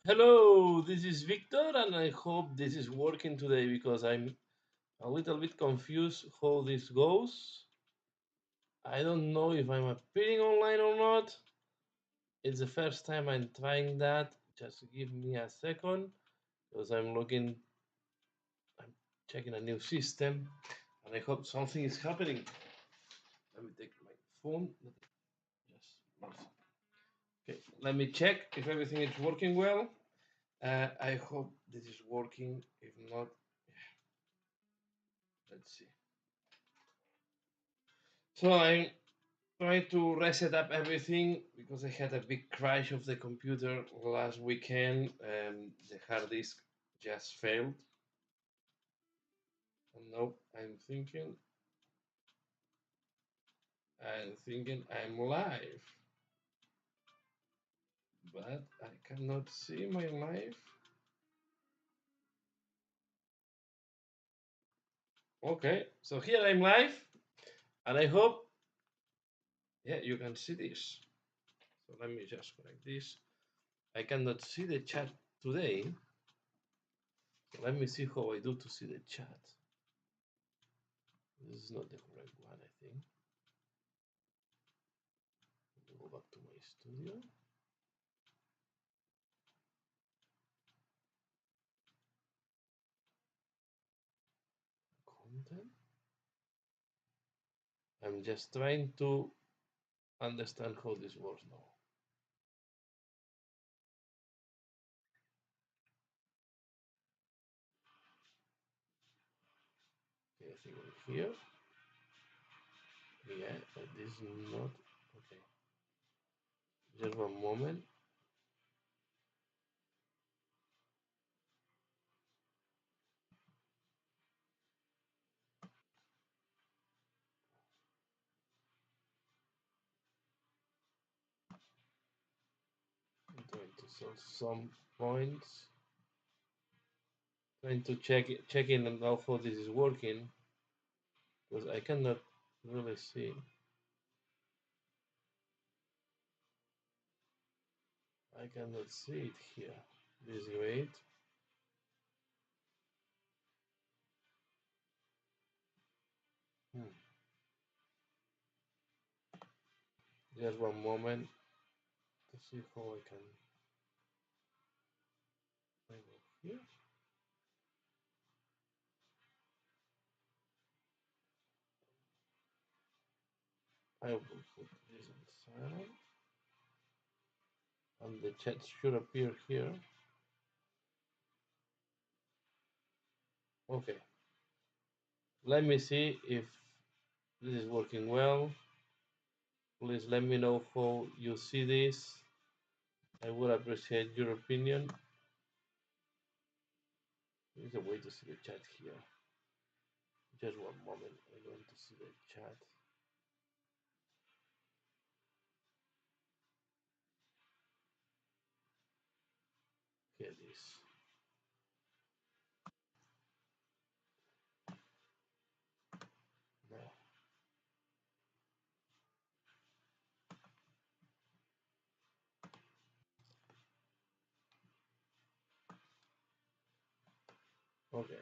Hello, this is Victor, and I hope this is working today because I'm a little bit confused how this goes. I don't know if I'm appearing online or not. It's the first time I'm trying that. Just give me a second because I'm checking a new system, and I hope something is happening. Let me take my phone. Just one second. Okay, let me check if everything is working well. I hope this is working. If not, let's see. So I'm trying to reset up everything because I had a big crash of the computer last weekend and the hard disk just failed. And now I'm thinking I'm live, but I cannot see my live. Okay, so here I'm live, and I hope, yeah, you can see this. So let me just connect this. I cannot see the chat today. Let me see how I do to see the chat. This is not the correct one, I think. Go back to my studio. Content. I'm just trying to understand how this works now. Okay, I think I'm here. Yeah, but this is not okay. Just one moment. I'm trying to solve some points. Trying to check in and know how this is working because I cannot really see. I cannot see it here. This is great. Hmm. Just one moment to see how I can. I go here. I will put this on silent, and the chat should appear here. Okay. Let me see if this is working well. Please let me know how you see this. I would appreciate your opinion. There's a way to see the chat here. Just one moment. I'm going to see the chat. Here it is. Now. Okay.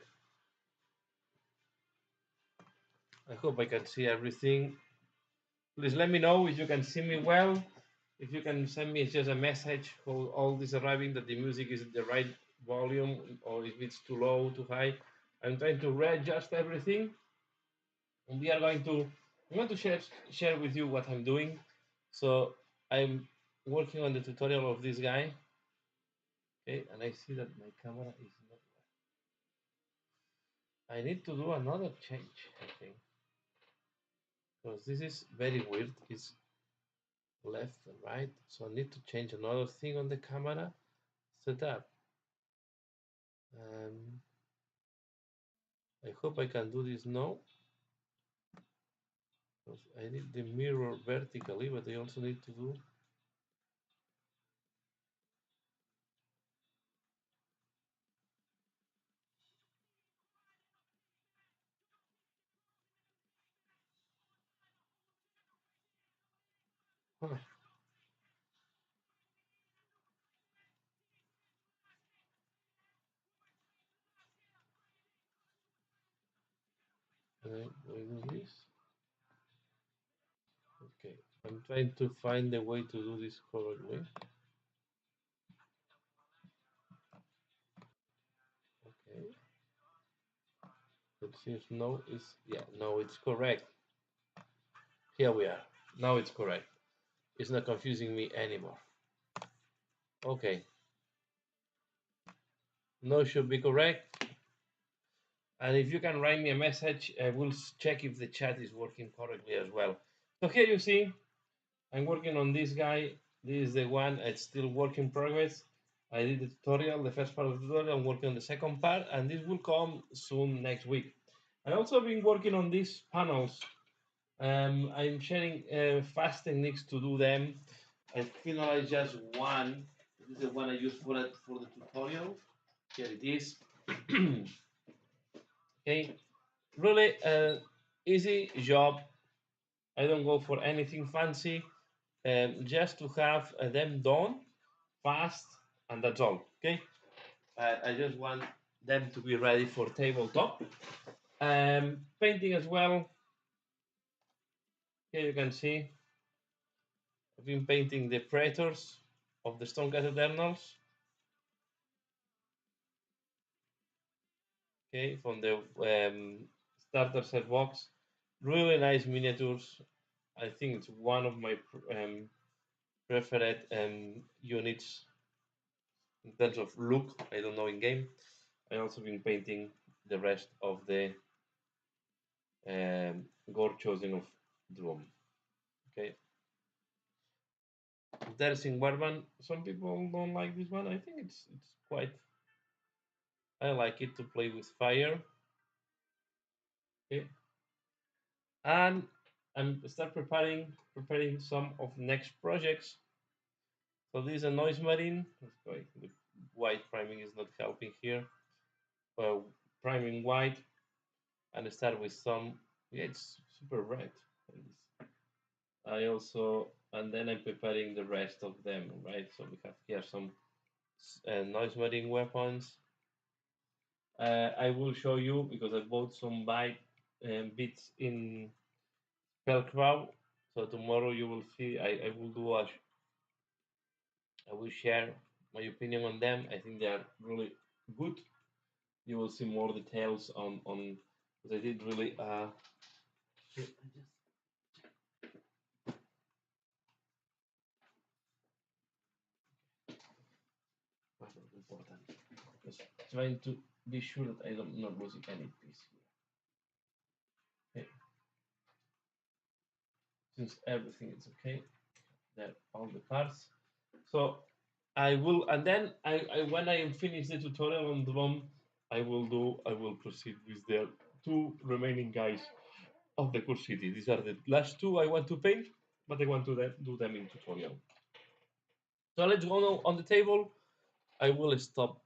I hope I can see everything. Please let me know if you can see me well. If you can send me just a message how all this arriving that the music is at the right volume or if it's too low, too high. I'm trying to readjust everything. And I'm going to share with you what I'm doing. So I'm working on the tutorial of this guy. Okay, and I see that my camera is not. I need to do another change, I think, because this is very weird. It's left and right, so I need to change another thing on the camera setup. I hope I can do this now. Because I need the mirror vertically, but I also need to do. Huh. Can I do this? Okay, I'm trying to find the way to do this correctly. Okay, let's see if no is, yeah, no, it's correct. Here we are. Now it's correct. It's not confusing me anymore. Okay, no should be correct. And if you can write me a message, I will check if the chat is working correctly as well. So here you see, I'm working on this guy. This is the one. It's still work in progress. I did the tutorial, the first part of the tutorial. I'm working on the second part, and this will come soon next week. I also been working on these panels. I'm sharing fast techniques to do them. I finalized just one. This is the one I use for the tutorial. Here it is. Okay, really easy job. I don't go for anything fancy. Just to have them done fast, and that's all. Okay, I just want them to be ready for tabletop. Painting as well. Here you can see I've been painting the Praetors of the Stormcast Eternals. Okay, from the starter set box. Really nice miniatures. I think it's one of my preferred units in terms of look. I don't know in game. I also been painting the rest of the Gore Chosen of Drum. Okay, Dancing Warban. Some people don't like this one. I think it's quite. I like it to play with fire. Okay, and I'm start preparing some of next projects. So this is a noise marine. The white priming is not helping here. Priming white and start with some. Yeah, it's super red. I also, and then I'm preparing the rest of them, right? So we have here some noise marine weapons. I will show you because I bought some bits in Spellcraft. So tomorrow you will see. I will do a. I will share my opinion on them. I think they are really good. You will see more details on. Because I did really. Important. Just trying to be sure that I am not losing any piece here. Okay. Since everything is okay, there all the parts. So I will, and then I when I finish the tutorial on drum, I will proceed with the two remaining guys of the Core City. These are the last two I want to paint, but I want to do them in tutorial. So let's go on the table. I will stop.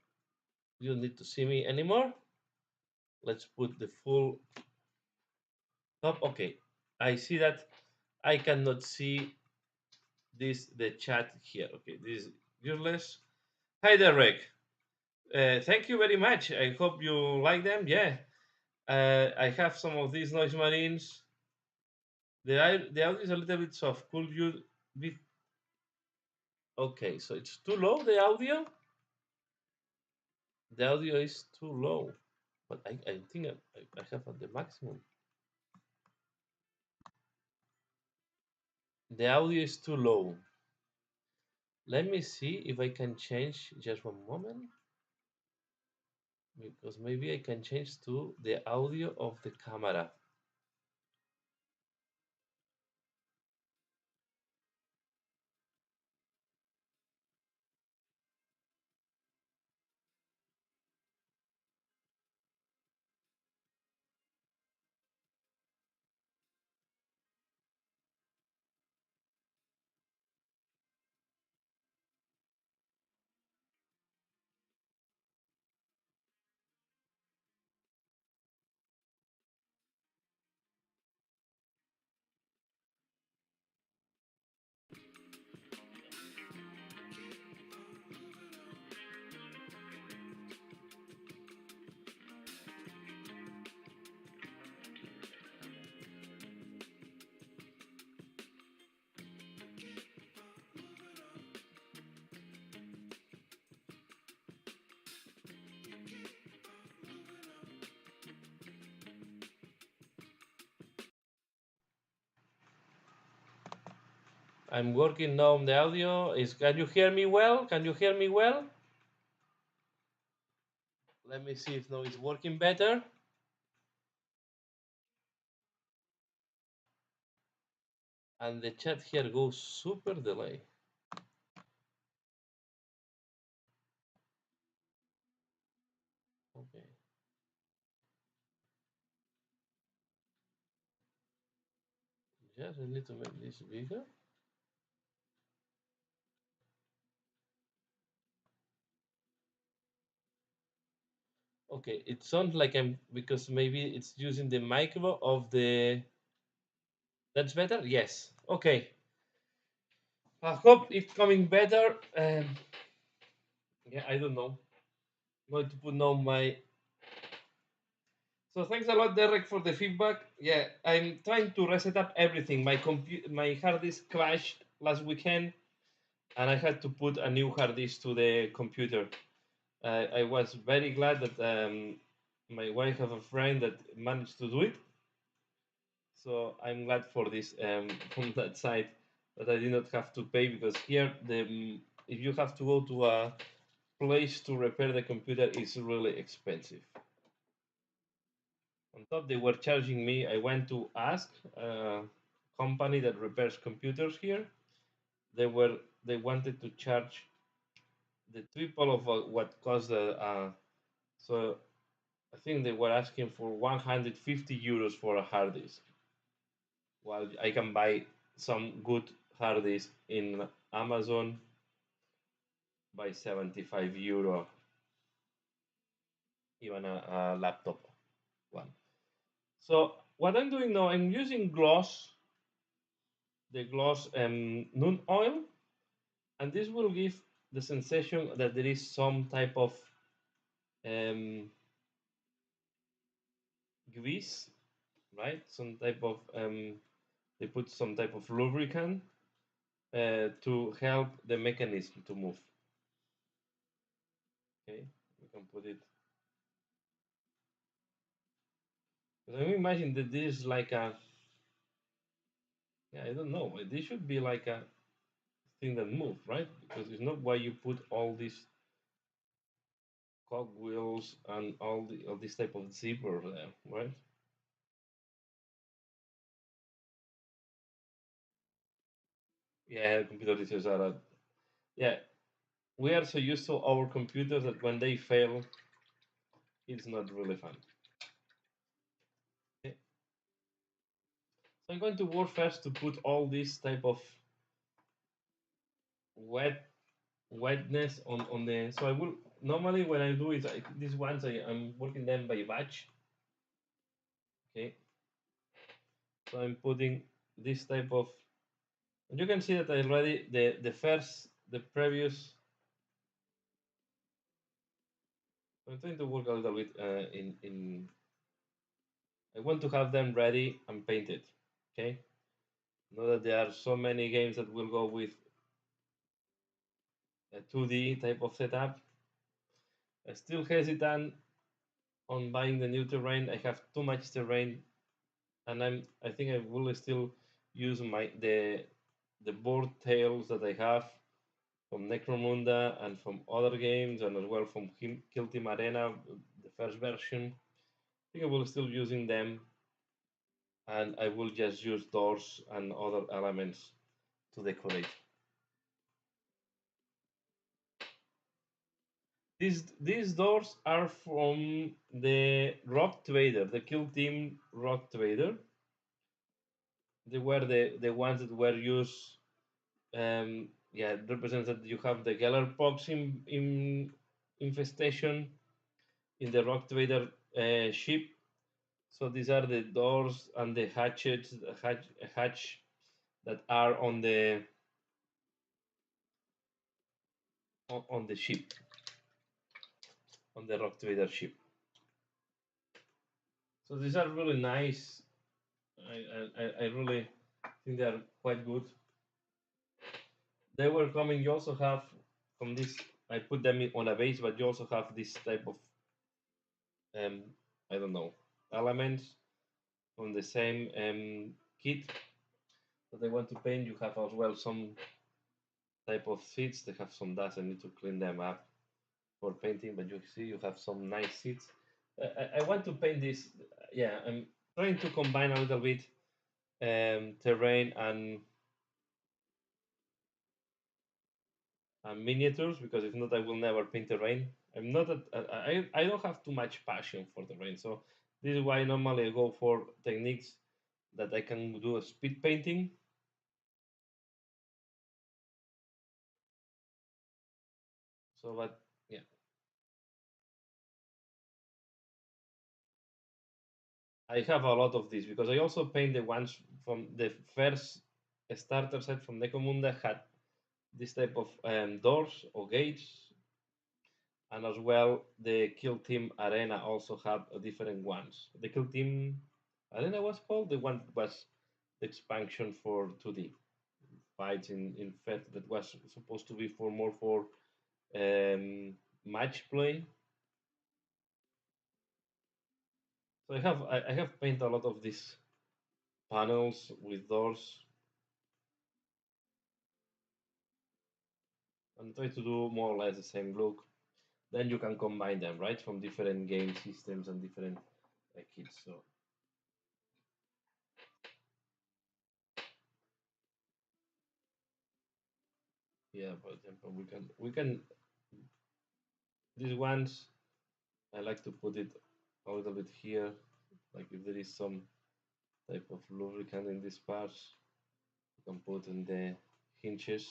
You don't need to see me anymore. Let's put the full top. Okay, I see that I cannot see the chat here. Okay, this is useless. Hi there, Rick. Thank you very much. I hope you like them. Yeah, I have some of these noise marines. The audio is a little bit soft. Could you be okay? So it's too low. The audio. The audio is too low, but I think I have at the maximum. The audio is too low. Let me see if I can change just one moment. Because maybe I can change to the audio of the camera. I'm working now on the audio. Can you hear me well? Can you hear me well? Let me see if now it's working better. And the chat here goes super delay. Okay. Yes, I need to make this bigger. Okay, it sounds like I'm because maybe it's using the micro of the. That's better. Yes. Okay. I hope it's coming better. Yeah, I don't know. I'm going to put now my. So thanks a lot, Derek, for the feedback. Yeah, I'm trying to reset up everything. My hard disk crashed last weekend, and I had to put a new hard disk to the computer. I was very glad that my wife have a friend that managed to do it. So I'm glad for this from that side that I did not have to pay, because here if you have to go to a place to repair the computer, it's really expensive. On top, they were charging me. I went to ask a company that repairs computers here. They wanted to charge the triple of what cost the. So I think they were asking for 150 euros for a hard disk, while I can buy some good hard disk in Amazon by 75 euro, even a laptop one. So what I'm doing now, I'm using gloss, the gloss Nun oil, and this will give the sensation that there is some type of um, grease, right? Some type of they put some type of lubricant to help the mechanism to move. Okay, we can put it. Because I imagine that this is like a, yeah, I don't know. This should be like a thing that move, right? Because it's not why you put all these cogwheels and all this type of zipper there, right? Yeah, computer issues are. Yeah, we are so used to our computers that when they fail, it's not really fun. Okay. So I'm going to work first to put all this type of wetness on the. So I will normally when I do it, these ones I'm working them by batch. Okay. So I'm putting this type of. And you can see that I already the previous. I'm trying to work a little bit in. I want to have them ready and painted. Okay. Know that there are so many games that will go with a 2D type of setup. I still hesitant on buying the new terrain. I have too much terrain, and I think I will still use the board tails that I have from Necromunda and from other games, and as well from Kill Team Arena, the first version. I think I will still using them, and I will just use doors and other elements to decorate. These doors are from the Rock Trader, the Kill Team Rock Trader. They were the ones that were used. Yeah, it represents that you have the Gellerpox infestation in the Rock Trader ship. So these are the doors and the hatch that are on the ship, on the Rock Trader ship. So these are really nice. I really think they are quite good. They were coming. You also have from this. I put them on a base, but you also have this type of um, I don't know, elements from the same kit. that I want to paint. You have as well some type of seats. They have some dust. I need to clean them up for painting, but you see you have some nice seats. I want to paint this. Yeah, I'm trying to combine a little bit terrain and miniatures because if not, I will never paint terrain. I'm not. I don't have too much passion for terrain, so this is why normally I go for techniques that I can do a speed painting. So, but yeah, I have a lot of these because I also paint the ones from the first starter set from Necomunda had this type of doors or gates, and as well the Kill Team Arena also had different ones. The Kill Team Arena was called the one that was the expansion for 2D fights in fact that was supposed to be for more for match play. So I have painted a lot of these panels with doors and try to do more or less the same look. Then you can combine them, right, from different game systems and different kits. So yeah, for example, we can these ones. I like to put it a little bit here, like if there is some type of lubricant in these parts, you can put in the hinges.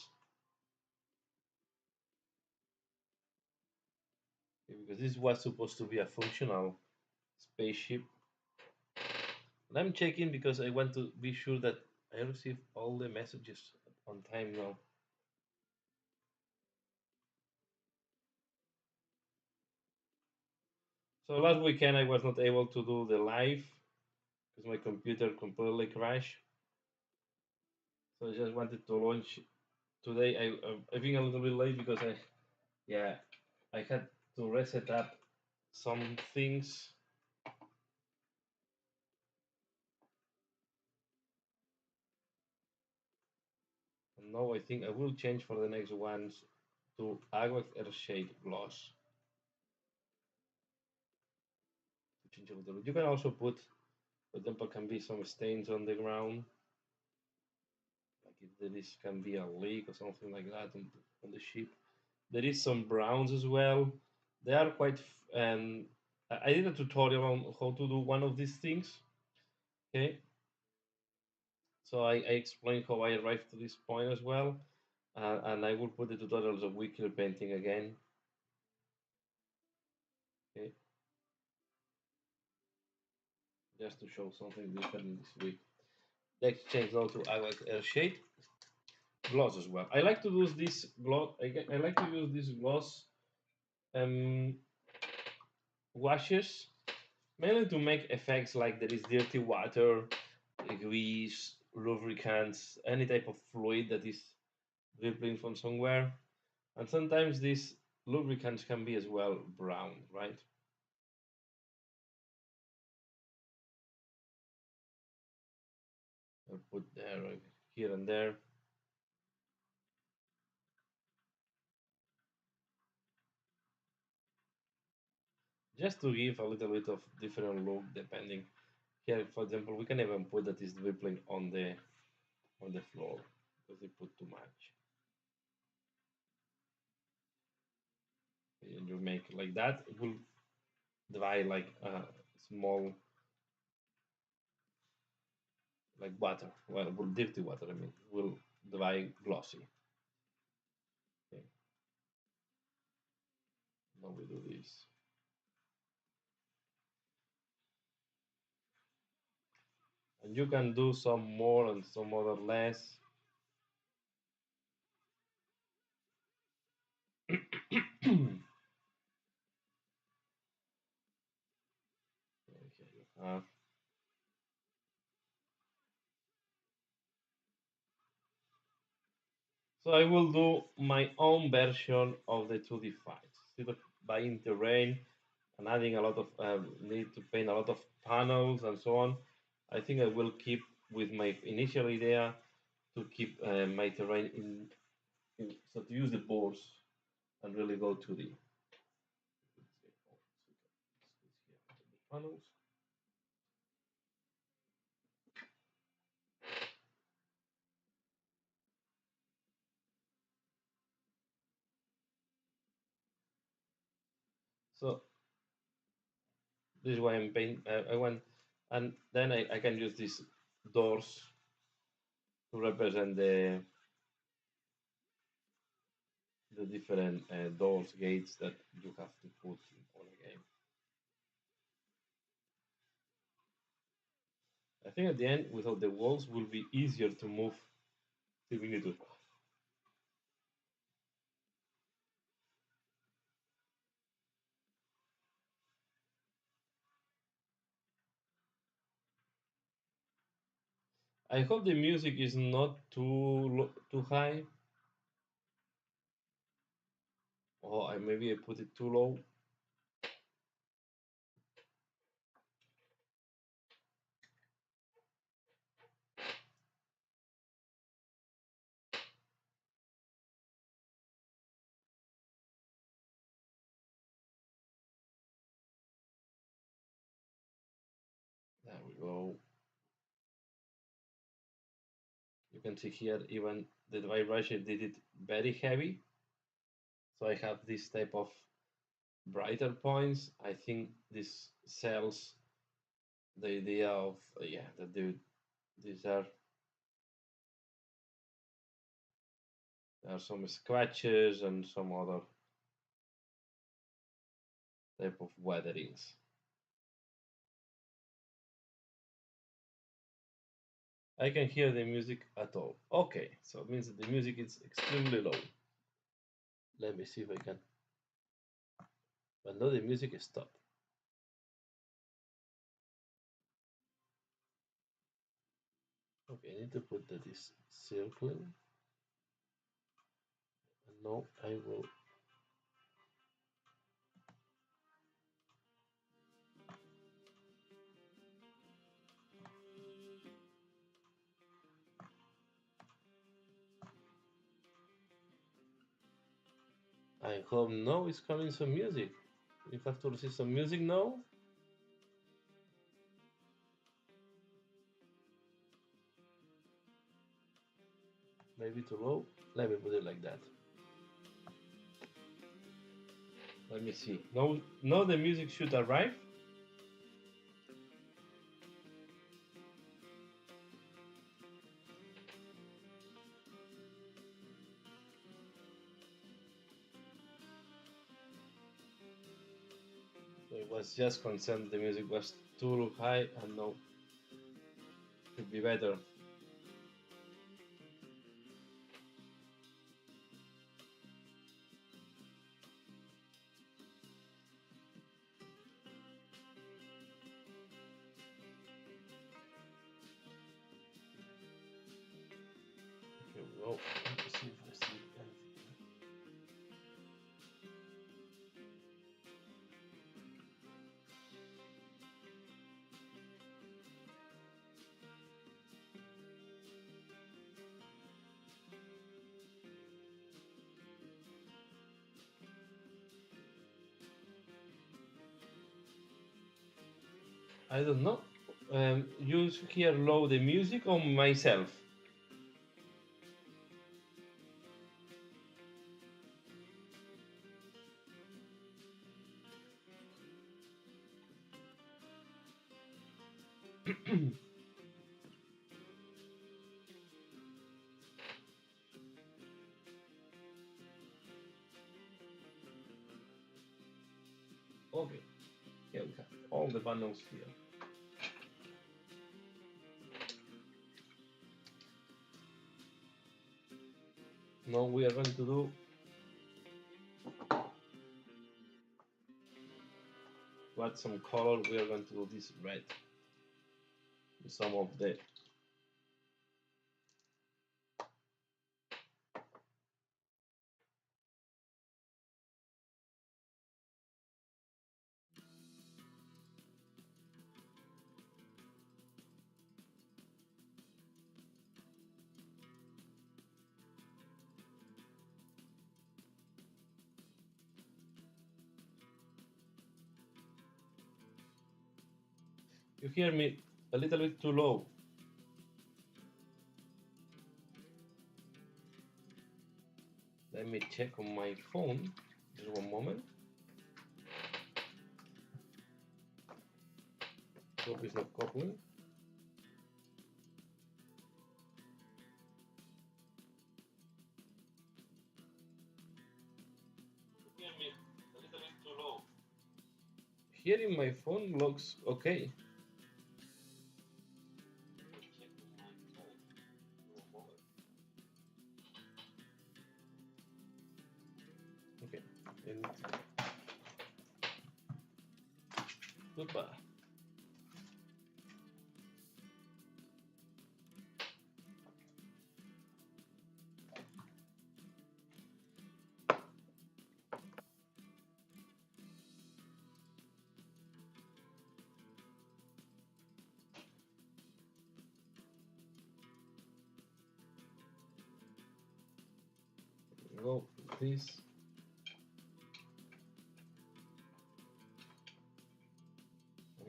Because this was supposed to be a functional spaceship. And I'm checking because I want to be sure that I receive all the messages on time now. So last weekend I was not able to do the live because my computer completely crashed. So I just wanted to launch today. I've been a little bit late because yeah I had to reset up some things. And now I think I will change for the next ones to Agua Earthshade gloss. Change a little bit. You can also put, for example, can be some stains on the ground, like if there is can be a leak or something like that on the ship. There is some browns as well. They are quite. I did a tutorial on how to do one of these things. Okay, so I explained how I arrived to this point as well, and I will put the tutorials of weekly painting again. Okay, just to show something different this week. Let's change now to Agua Shade gloss as well. I like to use this gloss. I like to use this gloss um, washes mainly to make effects like there is dirty water, grease, lubricants, any type of fluid that is dripping from somewhere. And sometimes these lubricants can be as well brown, right? I'll put there, here and there, just to give a little bit of different look depending. Here, for example, we can even put that is dripping on the floor because they put too much. And you make like that, it will dry like a small, like water. Well, will dirty water. I mean, will dry glossy. Okay, now we do this, and you can do some more and some other less. Okay, you have. So I will do my own version of the 2D fights. Instead of buying terrain and adding a lot of need to paint a lot of panels and so on, I think I will keep with my initial idea to keep my terrain in, so to use the boards and really go to the panels. So this is why I'm paint. I want, and then I can use these doors to represent the different doors, gates that you have to put on a game. I think at the end, without the walls, will be easier to move if we need to. I hope the music is not too high. Or maybe I put it too low. There we go. You can see here even the vibration did it very heavy. So I have this type of brighter points. I think this sells the idea of yeah that these are there are some scratches and some other type of weatherings. I can hear the music at all. Okay, so it means that the music is extremely low. Let me see if I can. But no, the music is stopped. Okay, I need to put that is circling. And now I will. I hope now is coming some music. You have to receive some music now. Maybe too low. Let me put it like that. Let me see. Now the music should arrive. So it was just concerned the music was too high and now should be better. Okay, well, let me see if I see anything. I don't know. You hear low the music or myself? Okay, here we have all the bundles here. Now we are going to do to add some color. We are going to do this red. Some of the You hear me a little bit too low. Let me check on my phone. Just one moment. Hope it's not coupling. You hear me a little bit too low. Hearing my phone looks okay. Okay. And goodbye. Go this.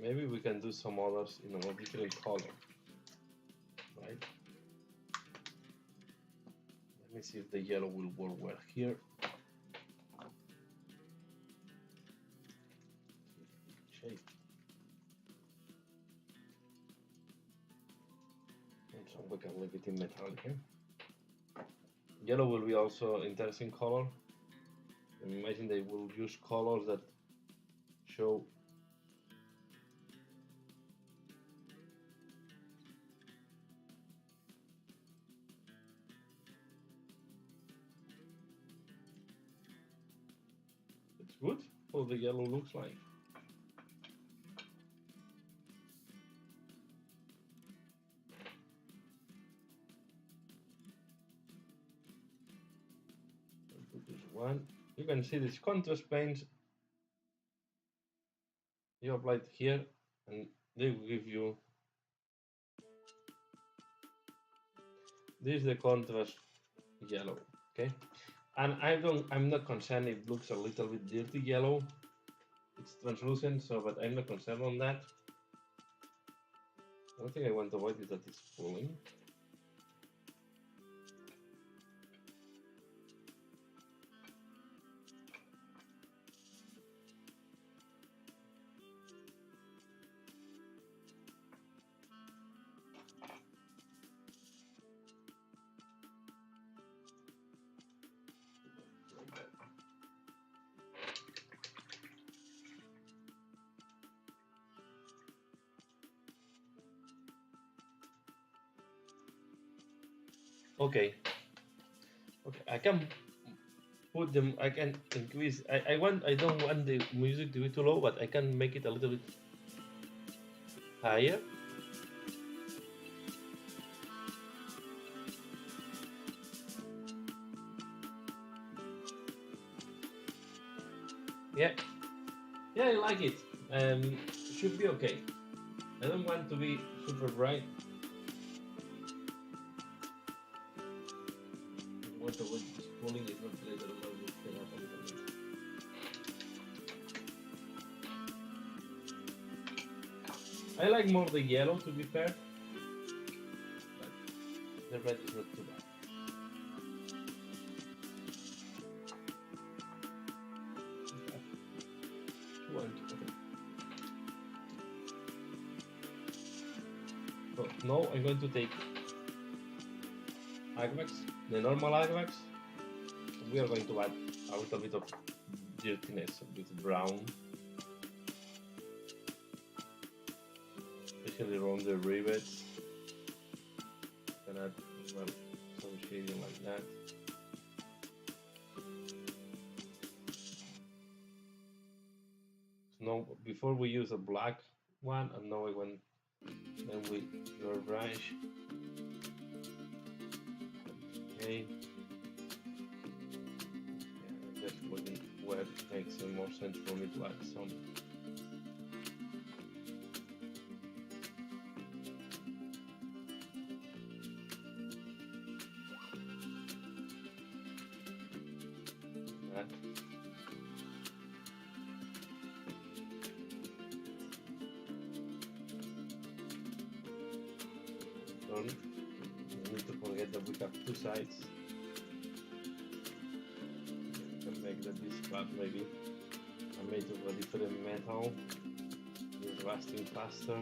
Maybe we can do some others in a different color, right? Let me see if the yellow will work well here. Shape. And so we can leave it in metallic here. Yellow will be also interesting color. Imagine they will use colors that show it's good how the yellow looks like. Put this one. You can see this contrast paints. You apply it here, and they will give you. This is the contrast yellow, okay? And I'm not concerned if it looks a little bit dirty yellow. It's translucent, so but I'm not concerned on that. One thing I want to avoid is that it's pulling. Okay. Okay, I can put them. I can increase. I don't want the music to be too low, but I can make it a little bit higher. Yeah, yeah, I like it. Should be okay. I don't want to be super bright. Want to avoid this pulling is not later on will fill up a little bit. I like more the yellow to be fair, but the red is not too bad. So now I'm going to take Agvax, the normal Agvax. We are going to add a little bit of dirtiness with brown, especially around the rivets. And add as well some shading like that. So now, before we use a black one, and now then we your brush. Okay. Yeah, just looking where it makes more sense for me to add some. That. forget that we have two sides. We can make that this part maybe are made of a different metal. It's rusting faster.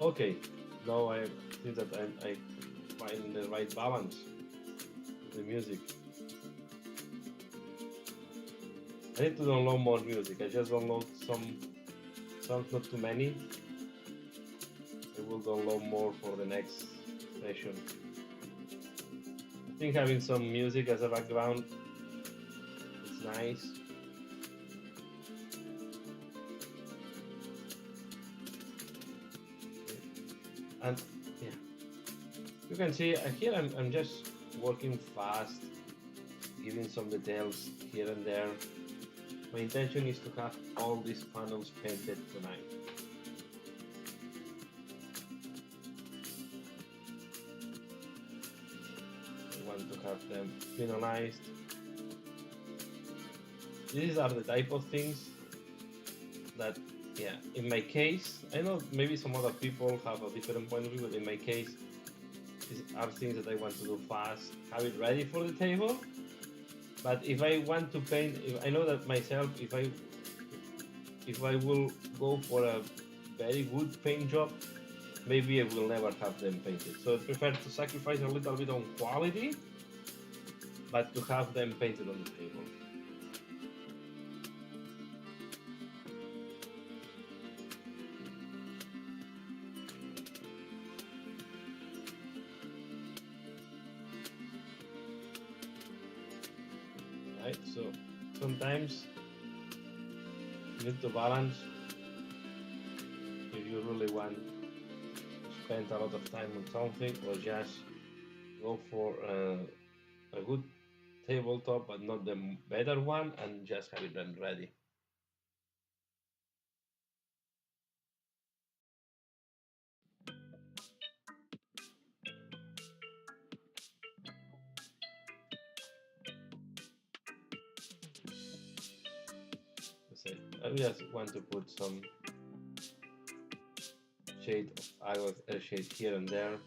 Okay, now I think that I find the right balance with the music. I need to download more music. I just download some songs, not too many. I will download more for the next session. I think having some music as a background is nice. And yeah, you can see here I'm just working fast, giving some details here and there. My intention is to have all these panels painted tonight. I want to have them finalized. These are the type of things that, yeah, in my case, I know maybe some other people have a different point of view, but in my case, these are things that I want to do fast, have it ready for the table. But if I want to paint, if I know that myself, if I will go for a very good paint job, maybe I will never have them painted. So I prefer to sacrifice a little bit on quality, but to have them painted on the table. Right, so sometimes you need to balance if you really want to spend a lot of time on something, or just go for a good tabletop but not the better one, and just have it done ready. I just want to put some shade of shade here and there.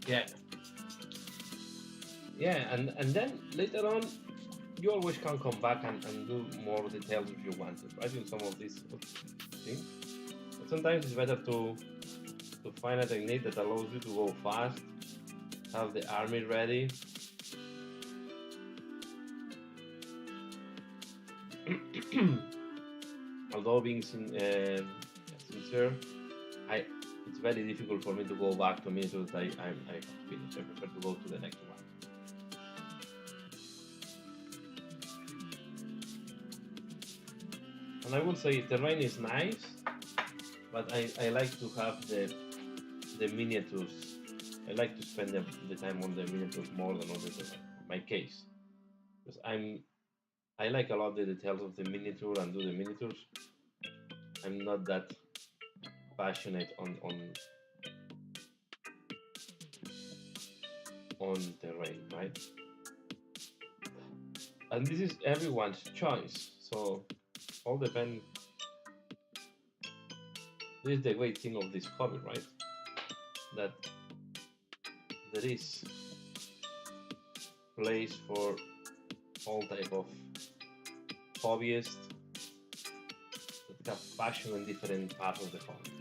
Yeah. Yeah, and then later on, you always can come back and do more details if you wanted, right? In some of these things. But sometimes it's better to find a technique that allows you to go fast, have the army ready. Although being sincere, it's very difficult for me to go back to miniatures that I finished. I prefer to go to the next one. And I will say terrain is nice, but I like to have the miniatures. I like to spend the time on the miniatures more than on the terrain. My case, because I like a lot the details of the miniature and do the miniatures. I'm not that passionate on terrain, right? And this is everyone's choice, so all depends. This is the great thing of this hobby, right? That there is place for all type of hobbyists that have passion in different parts of the hobby,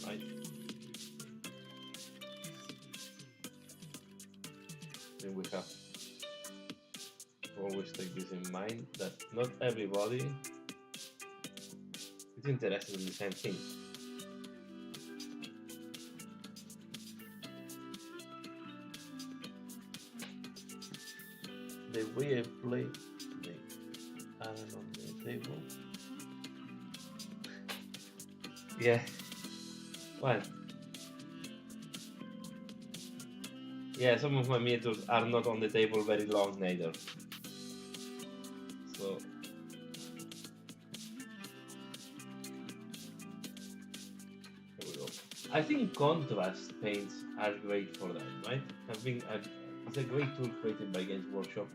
right? Then we have to always take this in mind, that not everybody is interested in the same things. the way I play the iron on the table. Yeah, well, yeah, some of my meters are not on the table very long neither. So here we go. I think contrast paints are great for that, right? It's a great tool created by Games Workshop,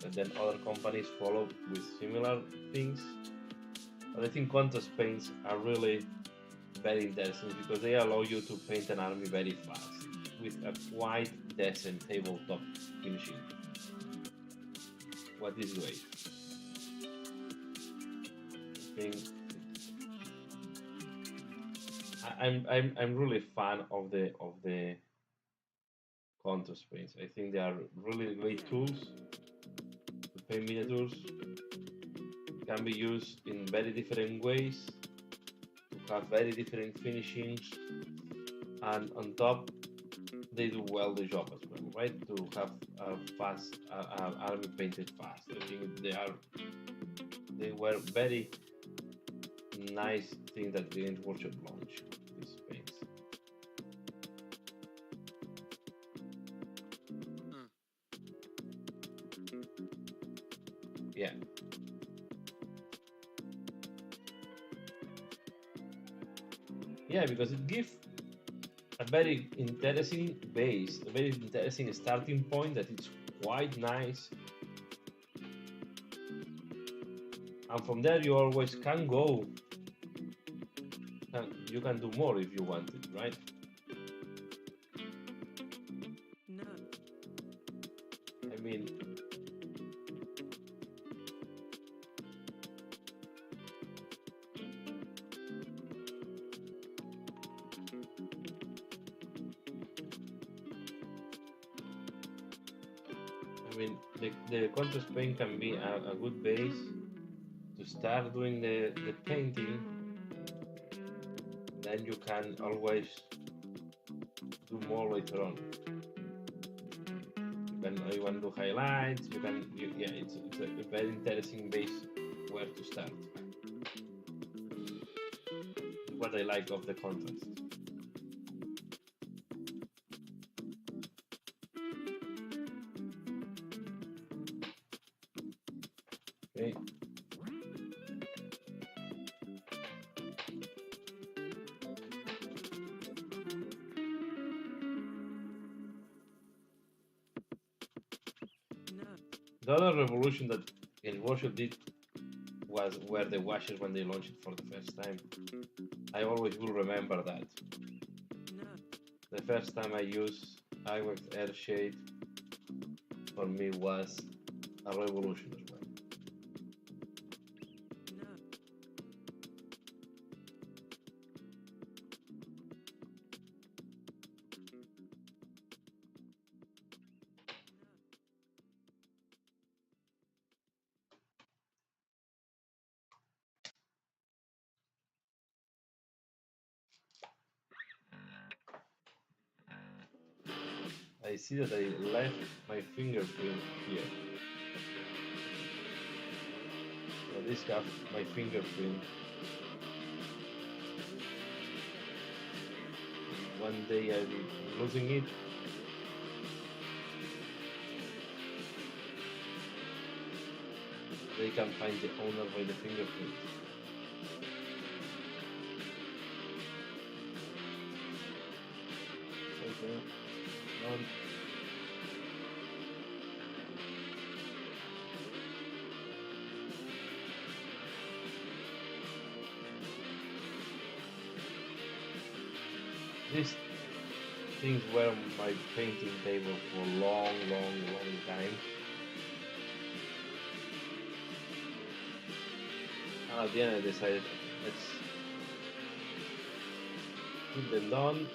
and then other companies follow with similar things. But I think contrast paints are really very interesting because they allow you to paint an army very fast with a quite decent tabletop finishing. What is great. I think I'm really fan of the contrast paints. I think they are really great tools to paint miniatures. Can be used in very different ways to have very different finishings, and on top they do well the job as well, right? To have a fast army painted fast. I think they were very nice thing that the Games Workshop launched these paints. Yeah. Yeah, because it gives a very interesting base, a very interesting starting point that is quite nice. And from there you always can go. You can do more if you want it, right? No. I mean, the contrast paint can be a good base to start doing the painting. Then you can always do more later on. You want to do highlights. Yeah, it's a very interesting base where to start. What I like of the contrast. Okay. No. The other revolution that Games Workshop did were the washes when they launched it for the first time. I always will remember that. No. The first time I used Iwex Airshade for me was a revolution as well. No. I see that I left my fingerprint here. So this got my fingerprint. One day I'll be losing it. They can find the owner by the fingerprint. Okay. On. These things were on my painting table for a long time. And at the end I decided, let's keep them done,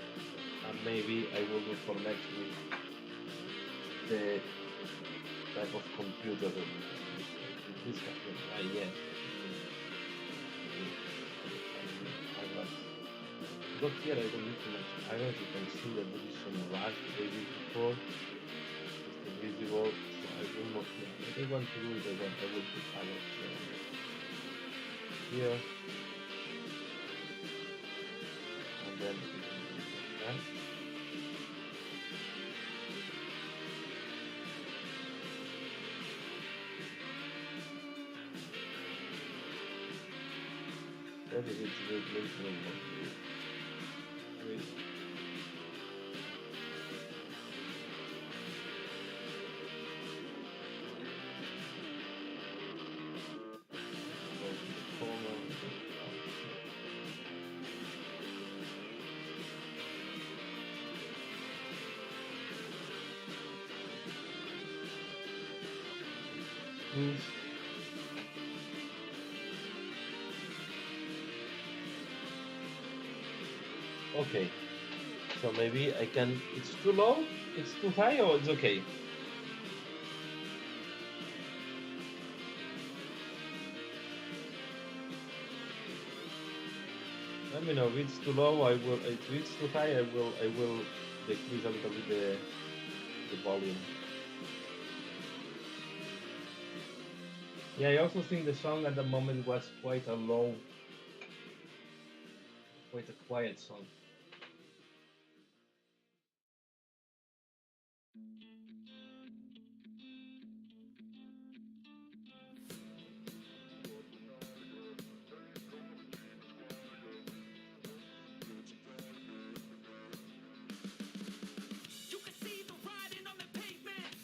and maybe I will do for next week the type of computer that this happened. Yes. But here I don't need too much iron. You can see that there is some rust they did before. It's visible. So what I want to do is I will put Alex here, and then we can do that. That is it, wait. Please. Okay, so maybe I can. It's too low. It's too high, or it's okay. Let me know if it's too low. I will. If it's too high, I will. I will decrease a little bit the volume. Yeah, I also think the song at the moment was quite a low, quite a quiet song.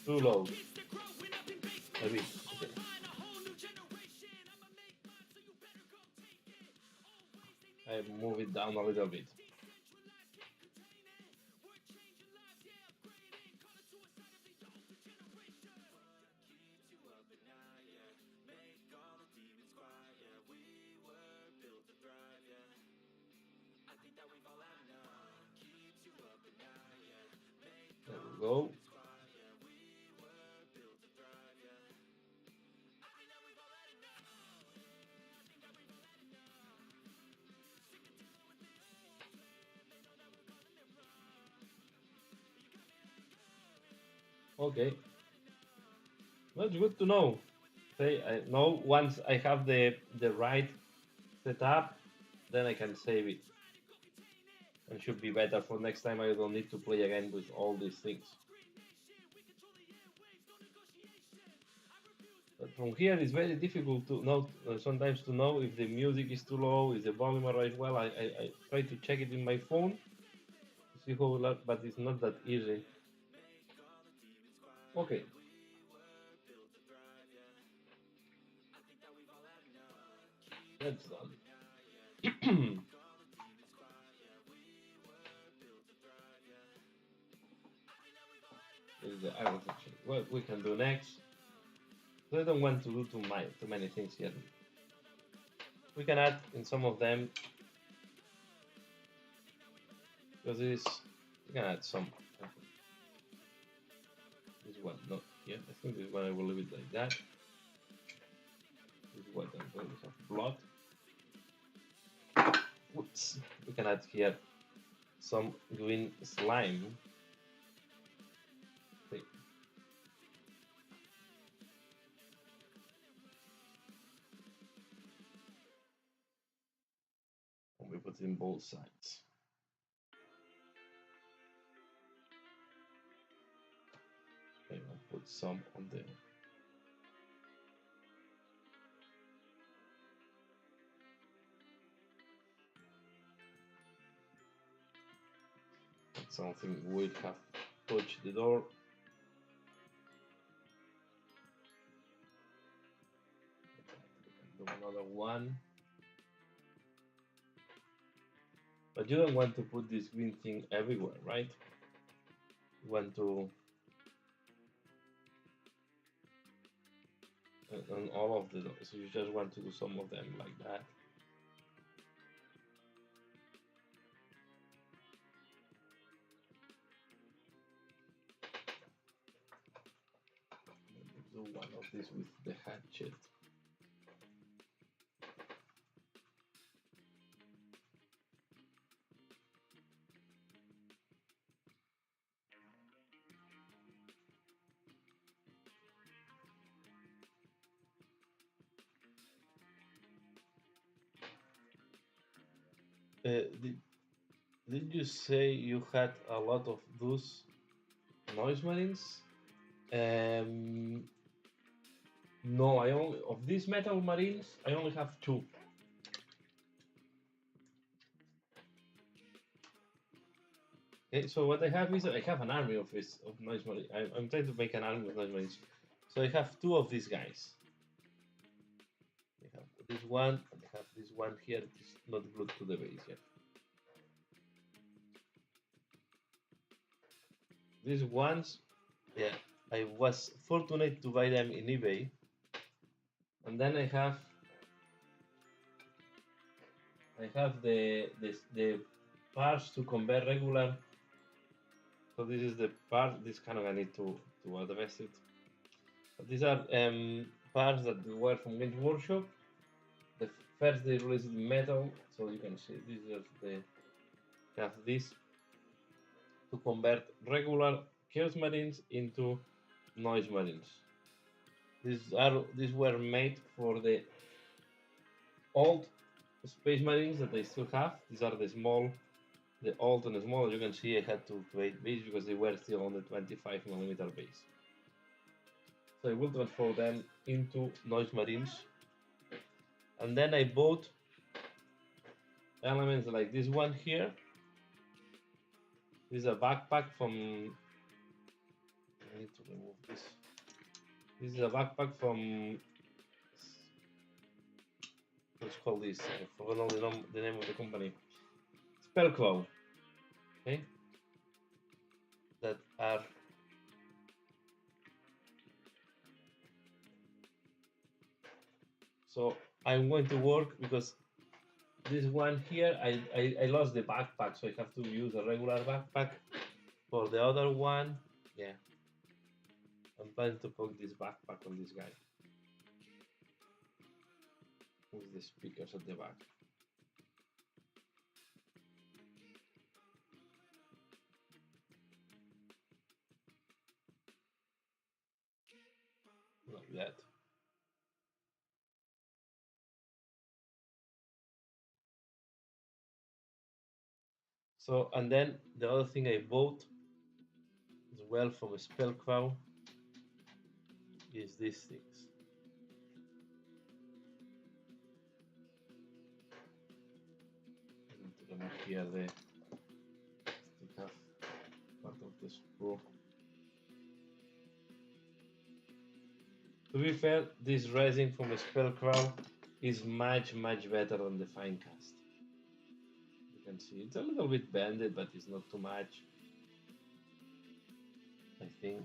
Too low. Maybe. Okay. I move it down a little bit. There we go. Okay. That's good to know. Say I know once I have the right setup, then I can save it. And should be better for next time. I don't need to play again with all these things. But from here, it's very difficult to know. Sometimes to know if the music is too low, if the volume arrives well. I try to check it in my phone to see how loud, but it's not that easy. Okay. That's done. This is the iron section. What we can do next. So I don't want to do too many things yet. We can add in some of them because we can add some. This one, not here. I think this one I will leave it like that. This is what I'm going to have blood. Oops. We can add here some green slime. Okay. And we put it in both sides. Okay, I'll put some on there. Something would have touched the door. Do another one. But you don't want to put this green thing everywhere, right? You want to on all of the doors. So you just want to do some of them like that. Do one of these with the hatchet. did you say you had a lot of those noise marines? Um, no, I only of these metal marines I only have two. Okay, so what I have is I have an army of this of noise marines. I'm trying to make an army of noise marines. So I have two of these guys. I have this one and I have this one here. It's not glued to the base yet. These ones, yeah, I was fortunate to buy them in eBay, and then I have the parts to convert regular. So this is the part. This kind of I need to address it. But these are parts that were from Games Workshop. The first they released in metal, so you can see this is the have this to convert regular Chaos Marines into Noise Marines. These were made for the old Space Marines that I still have. These are the old and small. As you can see, I had to create these because they were still on the 25mm base. So I will transform them into Noise Marines. And then I bought elements like this one here. This is a backpack from. I need to remove this. This is a backpack from. Let's call this. I forgot the name of the company. Spellclaw. Okay. That are. So I'm going to work because this one here, I lost the backpack, so I have to use a regular backpack. For the other one, yeah, I'm planning to put this backpack on this guy with the speakers at the back. Like that. So, and then the other thing I bought as well from Spellcrawl is these things. I need to remove here the to have part of the screw. To be fair, this resin from Spellcrawl is much better than the Finecast. You can see it's a little bit bended, but it's not too much. I think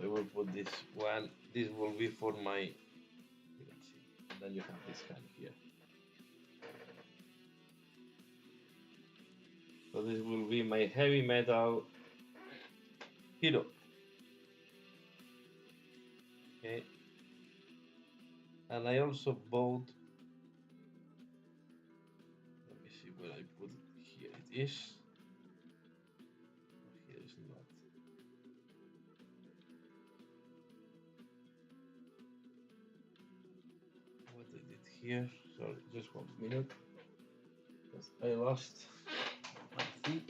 I will put this one. This will be for my. You can see. And then you have this kind here. So this will be my heavy metal hero. Okay. And I also bought. Let me see where I put it. Here it is. Here is not. What I did here. Sorry, just 1 minute. Because I lost my thing.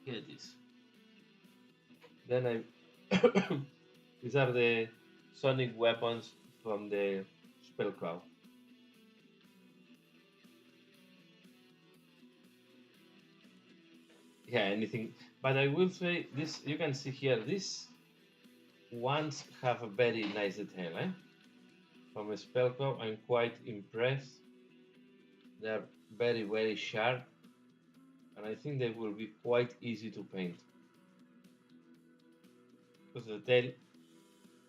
Here it is. Then I. These are the sonic weapons from the Spellcrawl. Yeah, anything. But I will say this. You can see here. These ones have a very nice detail. From a Spellcrawl, I'm quite impressed. They're very sharp, and I think they will be quite easy to paint because the tail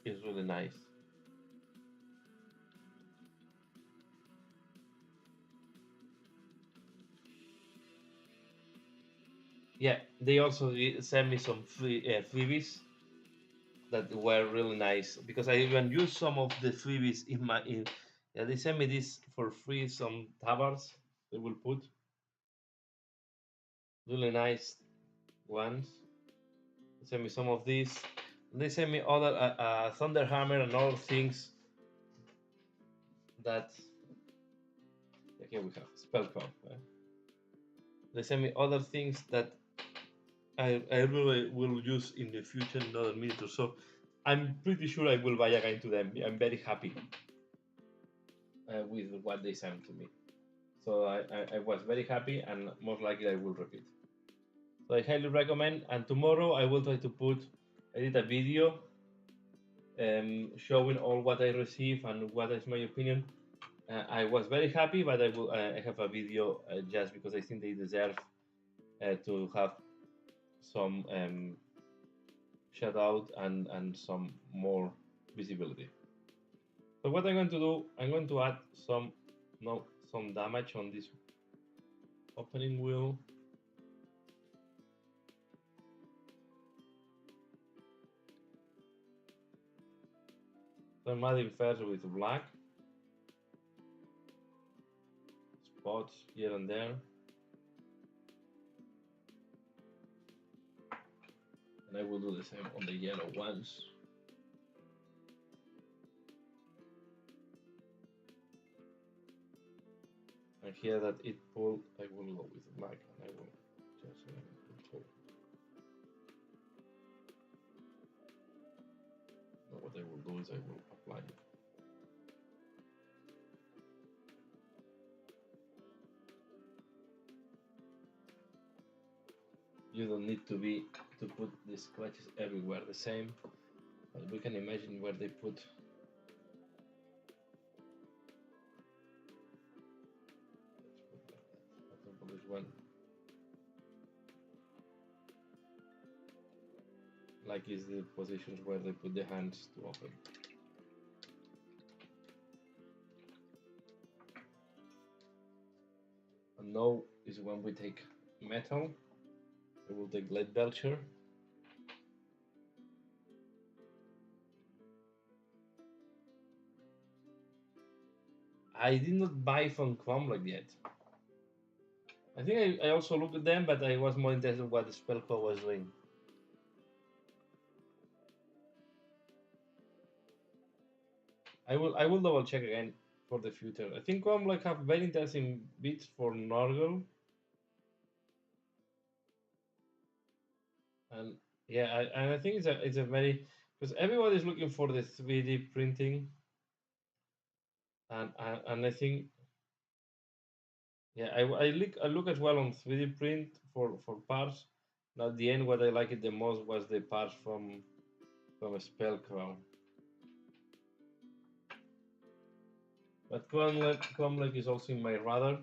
is really nice. Yeah, they also sent me some freebies that were really nice because I even used some of the freebies in my in. Yeah, they sent me this for free. Some tabards they will put really nice ones. They sent me some of these. They send me other Thunderhammer and other things that. Here we have Spellcraft. They send me other things that I really will use in the future in another minute or so. I'm pretty sure I will buy again to them. I'm very happy with what they sent to me. So I was very happy, and most likely I will repeat. So I highly recommend. And tomorrow I will try to edit a video showing all what I receive and what is my opinion. I was very happy, but I have a video just because I think they deserve to have some shout out and some more visibility. So what I'm going to do, I'm going to add some damage on this opening wheel. So I'm adding first with black spots here and there. And I will do the same on the yellow ones. And here that it pulled, I will go with black and I will just pull. Now what I will do is I will apply it. You don't need to put the scratches everywhere the same, but we can imagine where they put. For example, this one, like is the positions where they put the hands to open. And now is when we take metal. We will take lead belcher. I did not buy from Cromlech yet. I think I also looked at them, but I was more interested in what the Spellcore was doing. I will double check again for the future. I think Cromlech have very interesting bits for Norgal. And yeah, I think it's a very, because everybody's looking for the 3D printing, and I think yeah, I look as well on 3D print for parts. Now at the end, what I liked it the most was the parts from a Spellcrown. But Cromlech is also in my radar.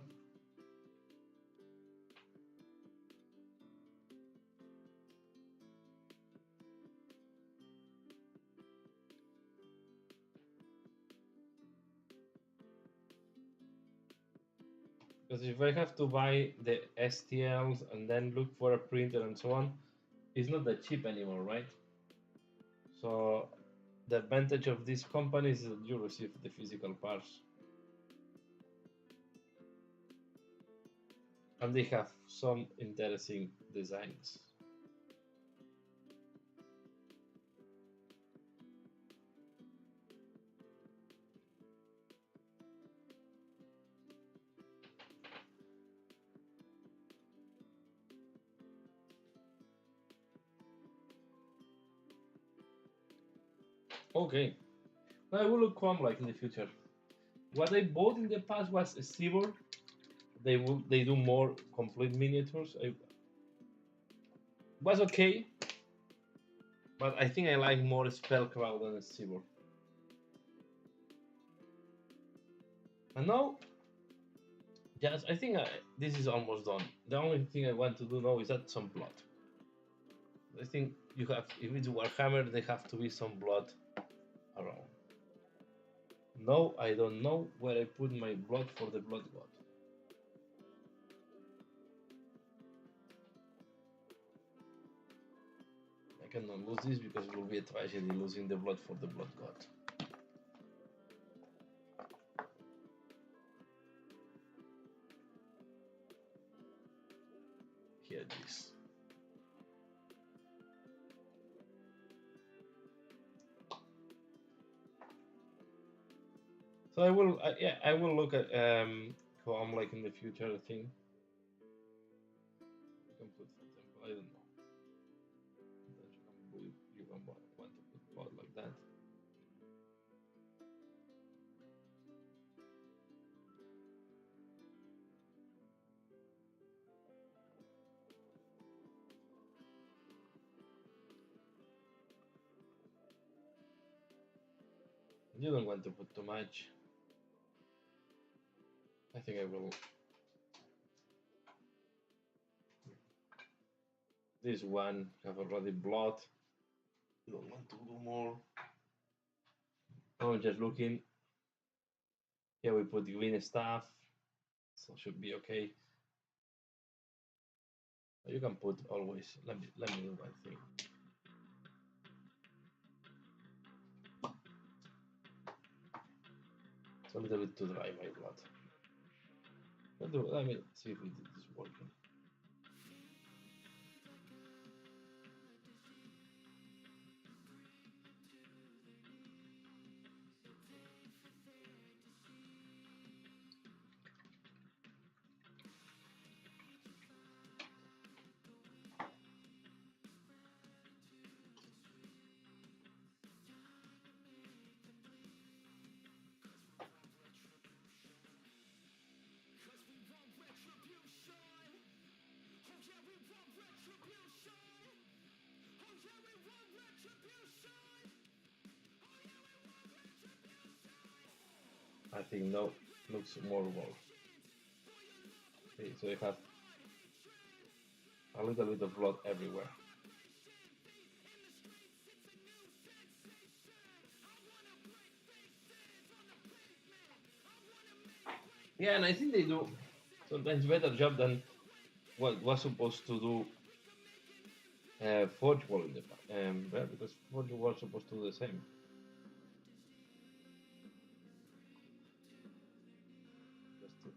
Because if I have to buy the STLs and then look for a printer and so on, it's not that cheap anymore, right? So the advantage of this company is that you receive the physical parts. And they have some interesting designs. Okay, now I will look Cromlech in the future. What I bought in the past was a Seaboard. They do more complete miniatures. It was okay, but I think I like more Spellcraft than a Seaboard. And now, yes, I think this is almost done. The only thing I want to do now is add some blood. I think you have, if it's Warhammer, there have to be some blood around. No, I don't know where I put my blood for the blood god. I cannot lose this because it will be a tragedy losing the blood for the blood god. Here it is. So I will, yeah, I will look at Chrome like in the future. I think you can put, for example, I don't know. You can want to put blood like that. You don't want to put too much. I think I will. This one have already blood. You don't want to do more. I'm just looking. Yeah, we put green stuff, so should be okay. You can put always. Let me do my thing. It's a little bit too dry, my blood. Let me see if it is working. I think no, looks more well. Okay, so you have a little bit of blood everywhere. Yeah, and I think they do sometimes better job than what was supposed to do Forge World in the past. Yeah, because Forge was supposed to do the same. Just to,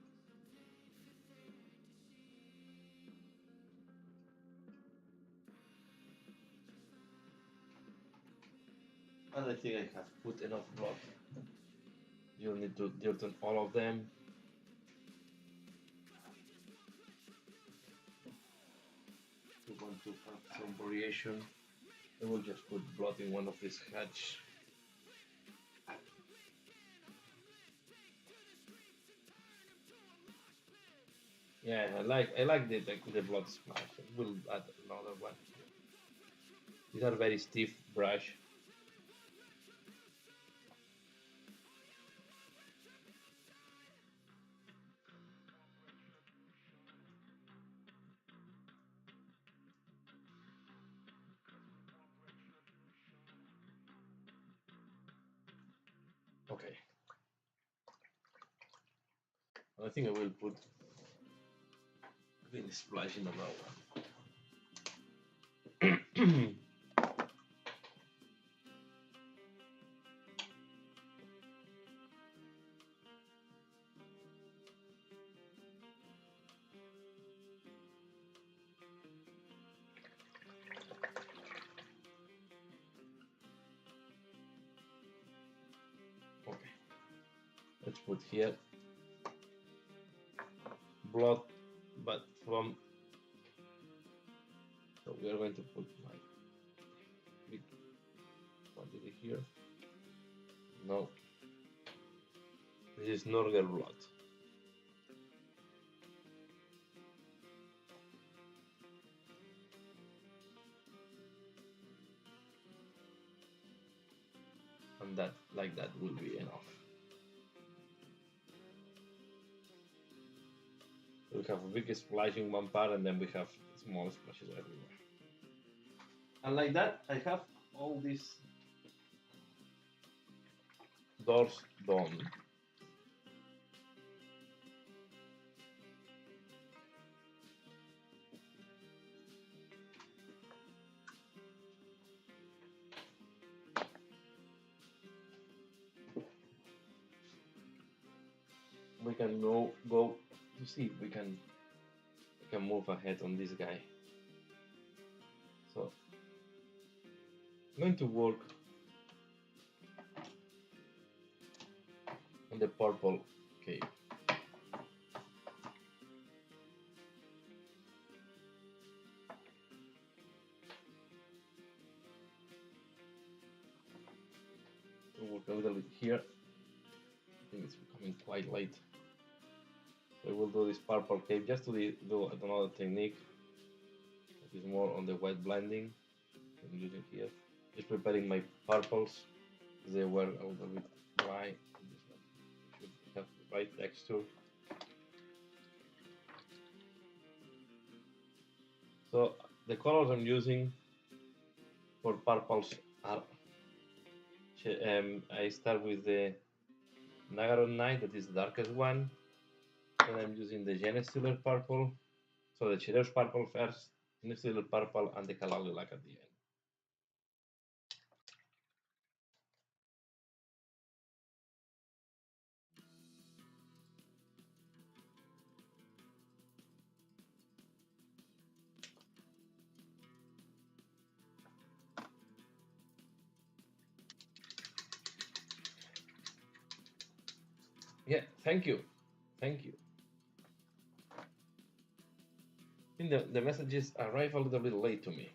and I think I have put enough blood. You don't need to dirten all of them. You want to have some variation. I will just put blood in one of these hatch. Yeah, I like the blood splash. We'll add another one. These are very stiff brush. Okay. I think I will put green splash in another one. Okay. Let's put here blood, but from. So we are going to put my big quantity here. No. This is Norger blood. And that, like that, will be enough. We have a big splash in one part, and then we have small splashes everywhere. And like that, I have all these doors done. We can go to see if we can move ahead on this guy. So I'm going to work on the purple cave. We'll work a little bit here. I think it's becoming quite late. So we'll do this purple cave just to do another technique that is more on the white blending I'm using here. Just preparing my purples. They were a little bit dry. Should have the right texture. So the colors I'm using for purples are I start with the Nagaron Night, that is the darkest one. Then I'm using the Genestealer purple. So the Chireus purple first, Genestealer purple, and the Kala Lilac at the end. Yeah, thank you. Thank you. I think the messages arrive a little bit late to me.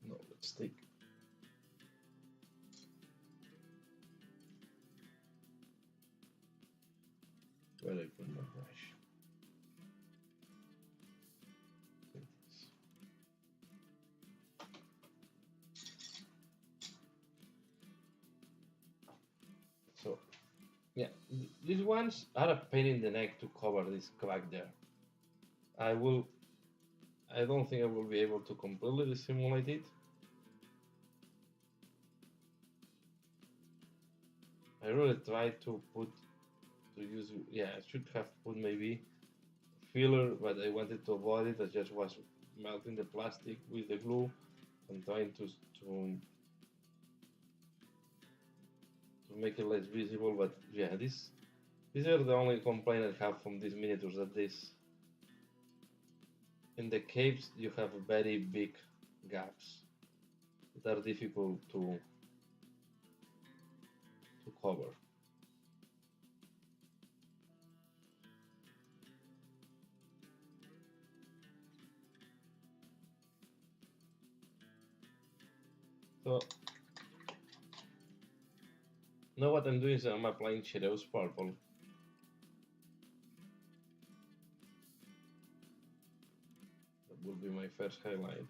No, let's take. Where I put my brush. So, yeah, these ones are a pain in the neck to cover this crack there. I don't think I will be able to completely simulate it. I really tried to use, yeah, I should have put maybe filler, but I wanted to avoid it. I just was melting the plastic with the glue and trying to make it less visible. But yeah, these are the only complaint I have from these miniatures, that this in the caves you have very big gaps that are difficult to cover. So now what I'm doing is I'm applying Chireus purple. That will be my first highlight.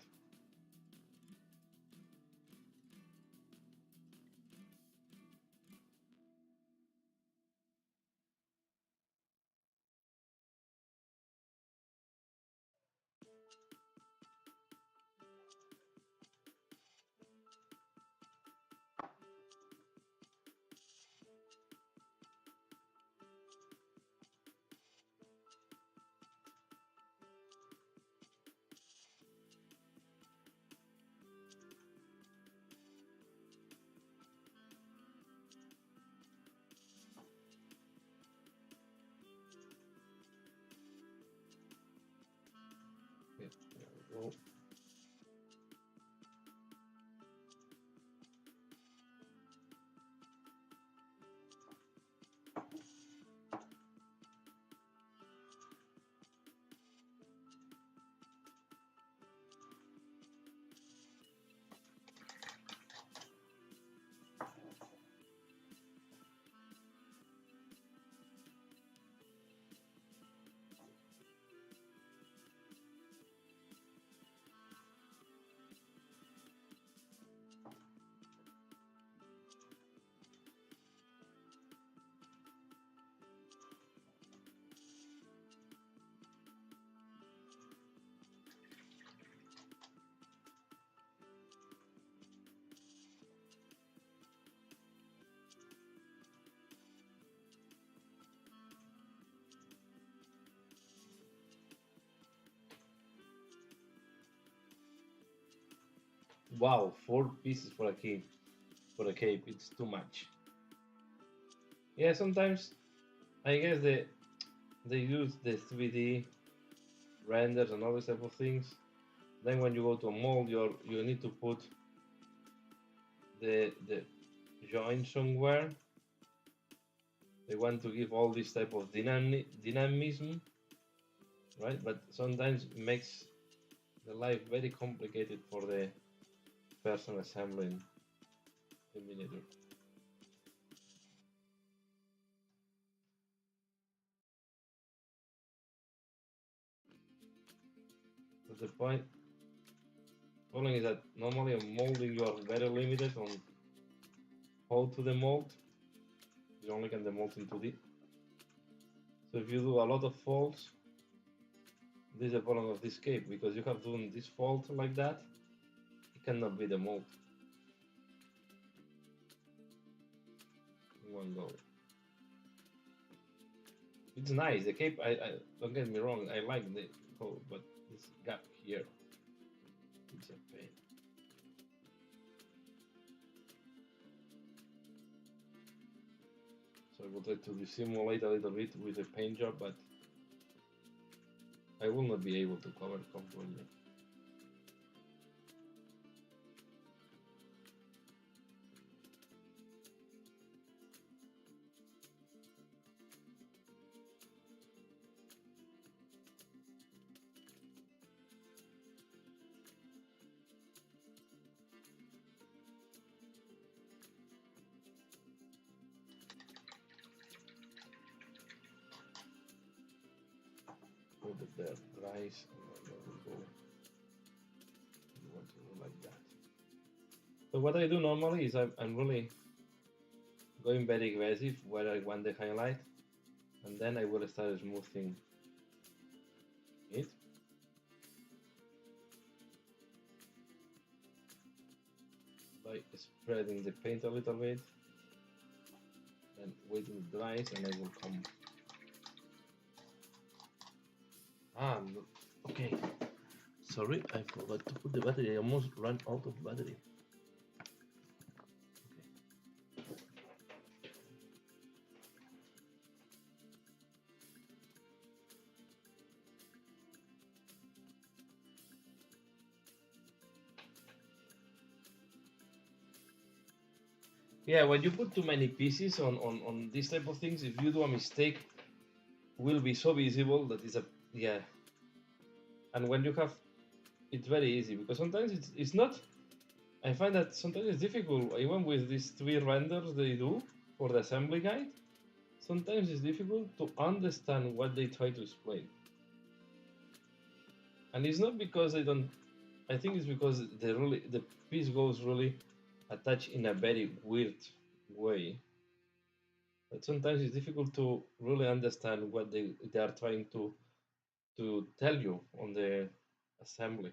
Yeah, there we go. Wow, 4 pieces for a cape. For a cape, it's too much. Yeah, sometimes I guess they use the 3D renders and all these type of things. Then when you go to a mold, you need to put the joint somewhere. They want to give all this type of dynamism, right? But sometimes it makes the life very complicated for the person assembling the miniature. But the problem is that normally in molding you are very limited on how to the mold. You only can demold in 2D. So if you do a lot of folds, this is the problem of this cape, because you have done this fold like that, it cannot be the mold in one go. It's nice, the cape, I don't get me wrong, I like the whole, but this gap here, it's a pain. So I will try to dissimulate a little bit with a paint job, but I will not be able to cover completely. Put it there, dries, and then we go. You want to do like that. So what I do normally is I'm really going very aggressive where I want the highlight, and then I will start smoothing it. By spreading the paint a little bit, then waiting it dries, and I will come. Okay. Sorry, I forgot to put the battery. I almost ran out of battery. Yeah, when you put too many pieces on these type of things, if you do a mistake, will be so visible that it's a yeah. And when you have, it's very easy because sometimes it's not. I find that sometimes it's difficult, even with these 3 renders they do for the assembly guide. Sometimes it's difficult to understand what they try to explain. And it's not because they don't. I think it's because the piece goes really attached in a very weird way. But sometimes it's difficult to really understand what they are trying to tell you on the assembly.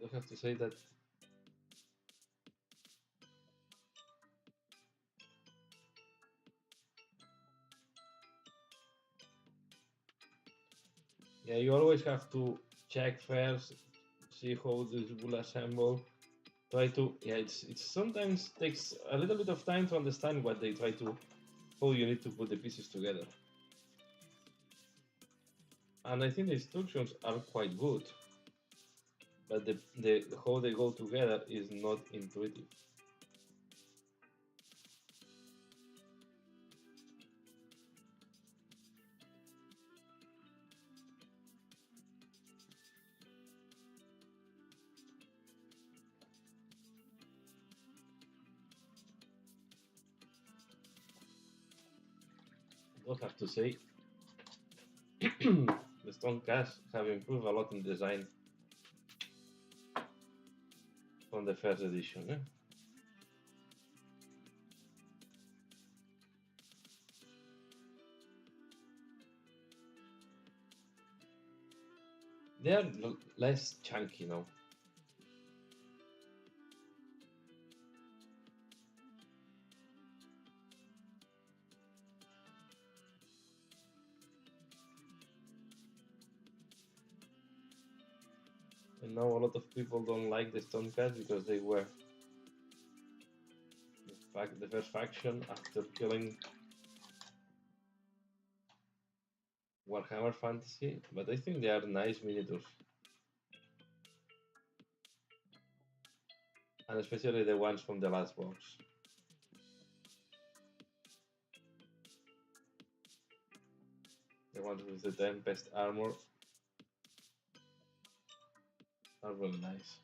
I have to say that yeah, you always have to check first, see how this will assemble. Try to yeah, it's sometimes takes a little bit of time to understand what they try to how you need to put the pieces together. And I think the instructions are quite good, but the how they go together is not intuitive. I don't have to say the stone cast have improved a lot in design from the first edition. Eh? They are less chunky now. I know a lot of people don't like the Stormcast because they were the first faction after killing Warhammer Fantasy, but I think they are nice miniatures. And especially the ones from the last box. The ones with the Tempest armor are really nice.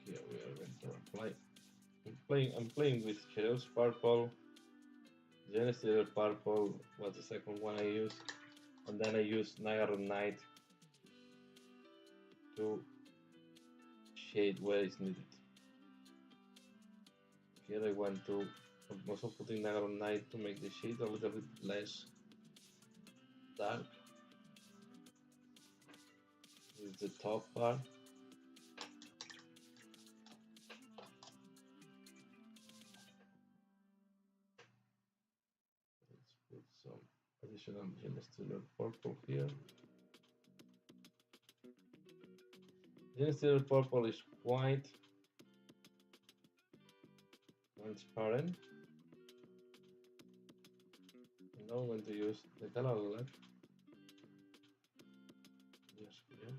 Here we are going to apply. I'm playing with Heroes Purple, Genestealer Purple was the second one I used, and then I used Nagaron Knight to shade where it's needed. Here I want to, I'm also putting Nagaron Knight to make the shade a little bit less dark with the top part. Let's put some additional Genestealer Purple here. Genestealer Purple is quite transparent. And now I'm going to use the color lilac. Yes, here.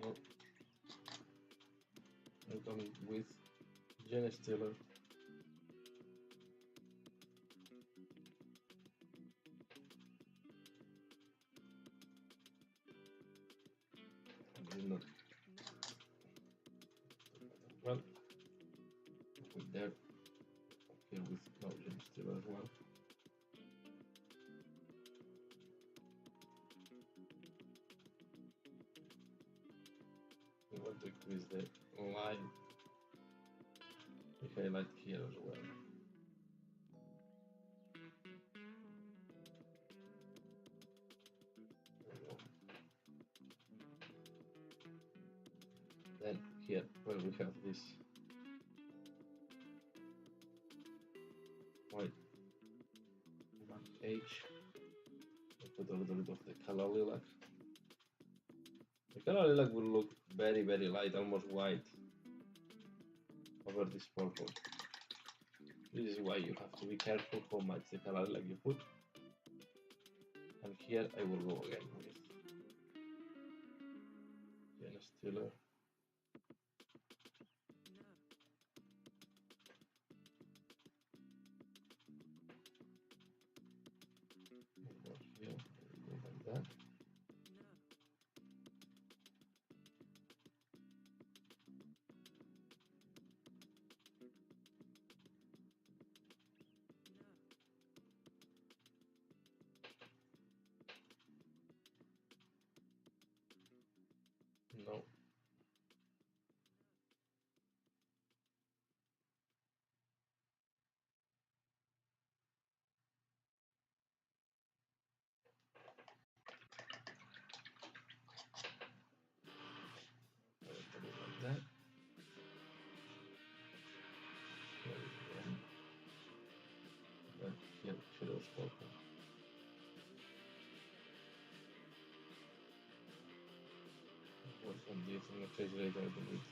No. I'm coming with Genestealer. Did not well. With there. Here with no Genestealer as well. We want to increase the line. The highlight here as well. Then here where we have this white H, I put a little bit of the color lilac. The color lilac will look very light, almost white over this purple. This is why you have to be careful how much the color lilac you put. And here I will go again with Genestealer. Here, go like that. No. I will put it like that. Here again. Then here, shadows purple. Work on this in the page later, I believe.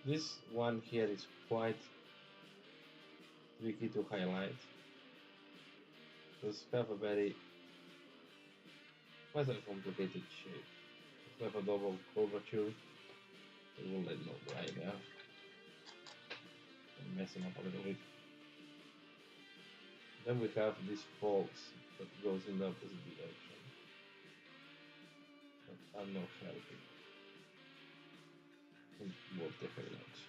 This one here is quite tricky to highlight. Because have a very quite a complicated shape. We have a double curvature. So we'll let no right there. I'm messing up a little bit. Then we have this false that goes in the opposite direction. But I'm not helping. In both the highlights.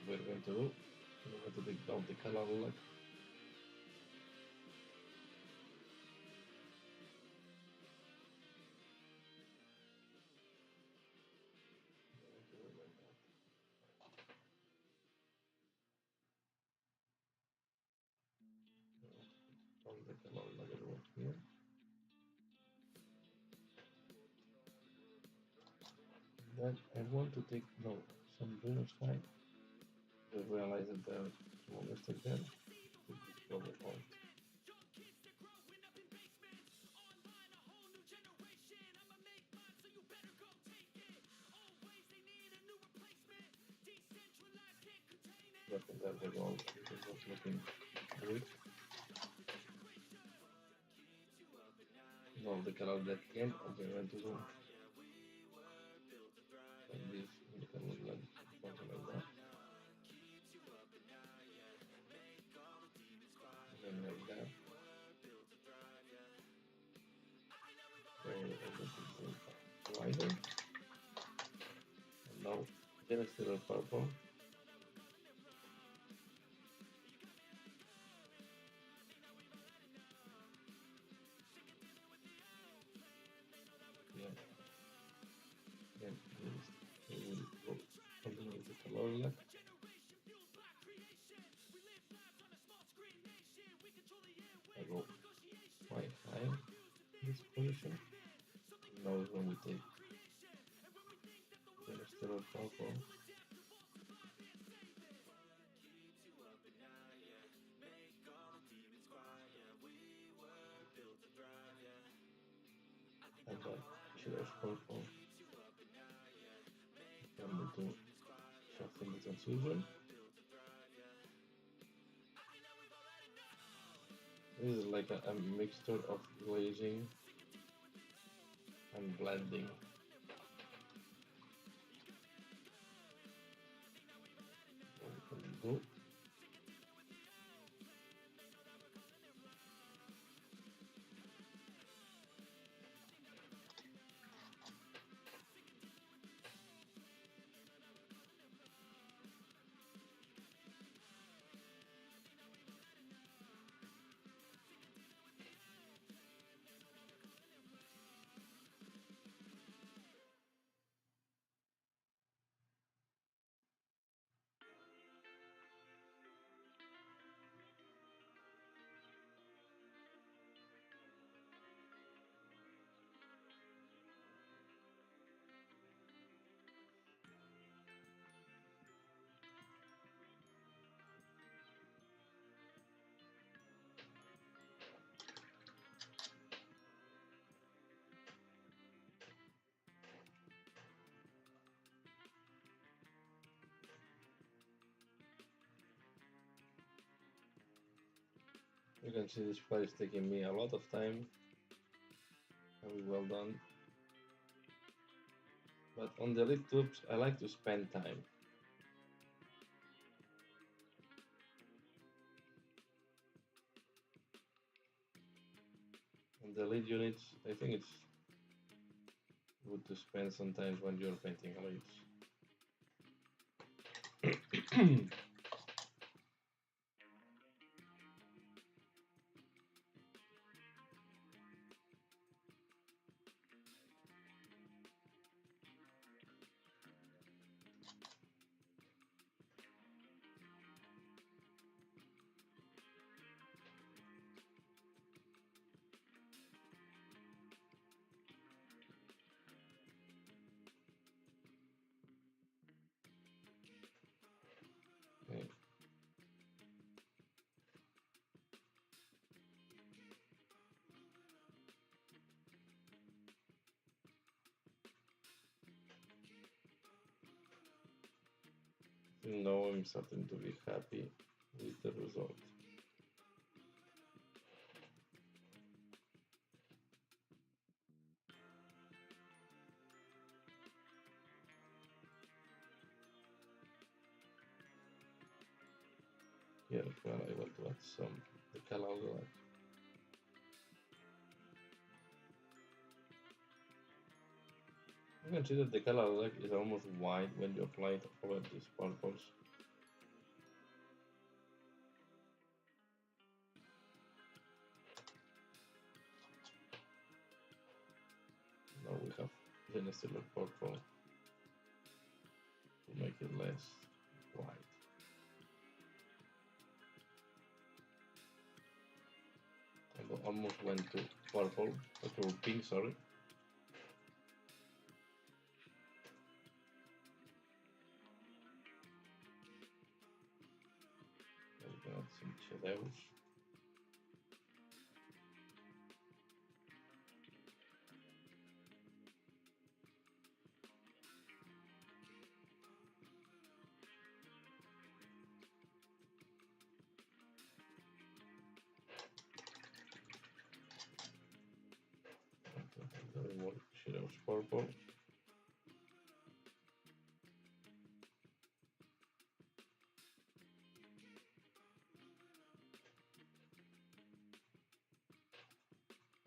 What we're going to do, we're going to take down the color lock. Down the color lock over here. Then I want to take some blue sky. I realize that there's small mistake there. Double point. But there we go. It was looking good. Now the color that came, okay, I went to do and this in the color like something like that. And then like that. So everything is wider. And now then it's still purple. Yeah. Then we will go continue with the color lock. I go quite high in this position. Now when we take the still purple. And then shadows purple. Then we do soften the transfusion. This is like a mixture of glazing and blending. What we can do. You can see this part is taking me a lot of time. Very well done. But on the lead tubes, I like to spend time. On the lead units, I think it's good to spend some time when you're painting leads. Okay. Now I'm starting to be happy with the result. Here, well, I want to add some decal. You can see that the color is almost white when you apply it over these purples. Now we have the Stiller purple to make it less white. I almost went to purple, to pink, sorry. We can add some shadows. More shadows purple.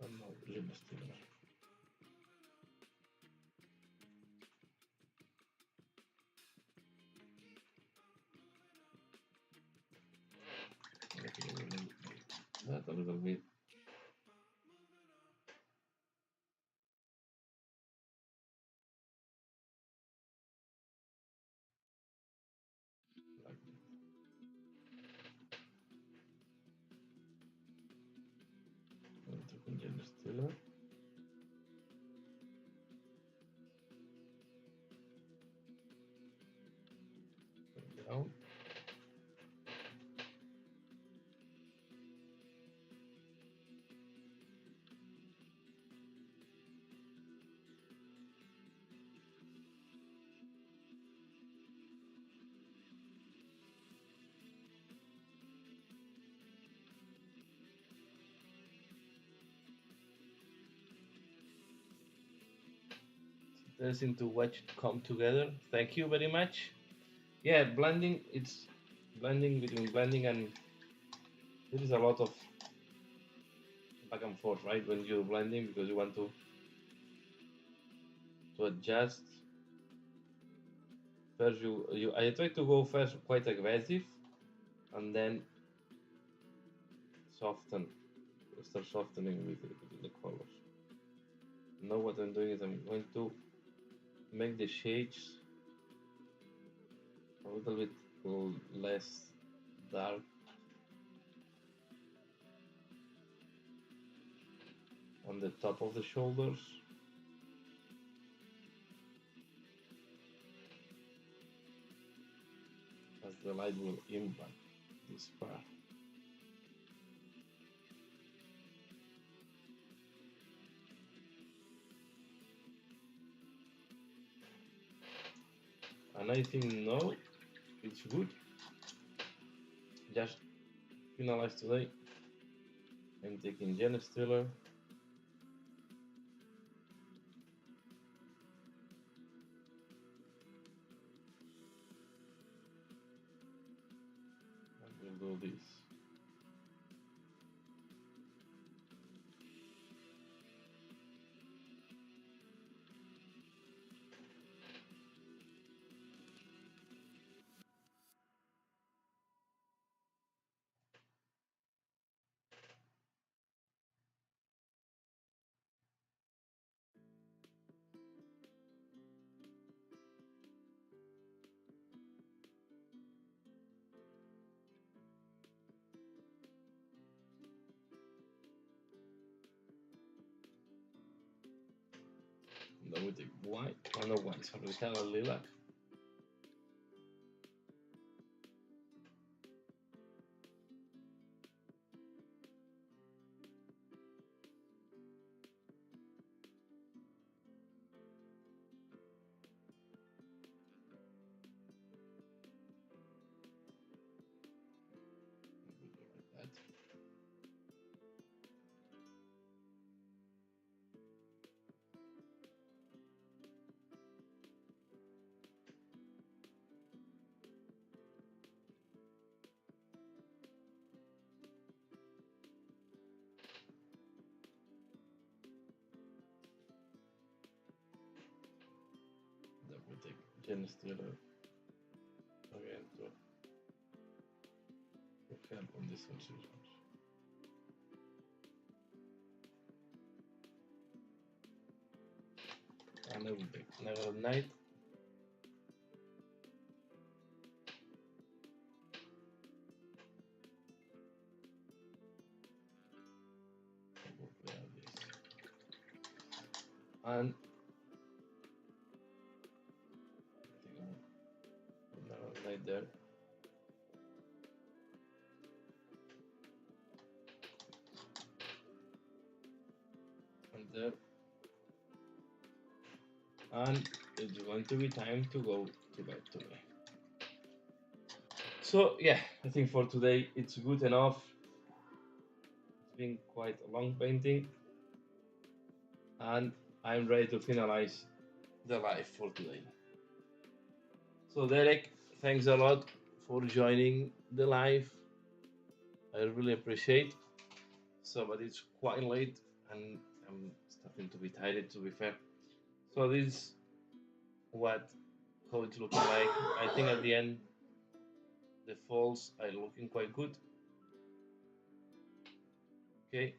And now Jim Stiller. That a little bit. Like that. Jim Stiller. Down. Interesting to watch it come together. Thank you very much. Yeah, blending, it's blending between blending and there is a lot of back and forth, right? When you're blending because you want to adjust. First, you I try to go first quite aggressive, and then soften, start softening with the colors. Now what I'm doing is I'm going to make the shades a little bit less dark on the top of the shoulders. As the light will impact this part. And I think now it's good. Just finalize today. I'm taking Jen Stiller. And we'll do this. And then we take white. Oh no, white. Sorry, we have a lilac. Like that. Then we take Jen Stiller again to help on this transitions. And I will take Never Night. And Never Night there. And there. And it's going to be time to go to bed today. So yeah, I think for today it's good enough. It's been quite a long painting, and I'm ready to finalize the live for today. So Derek, thanks a lot for joining the live. I really appreciate. So, but it's quite late, and I'm starting to be tired. To be fair, so this is what how it's looking like. I think at the end the falls are looking quite good. Okay,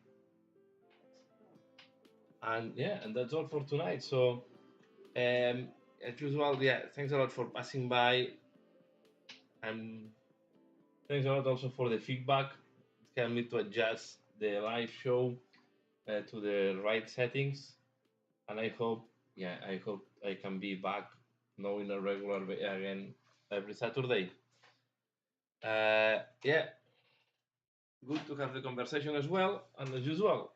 and yeah, and that's all for tonight. So as usual, yeah, thanks a lot for passing by, and thanks a lot also for the feedback. It helped me to adjust the live show to the right settings, and I hope, yeah, I hope I can be back now in a regular way again every Saturday. Yeah, good to have the conversation as well, and as usual,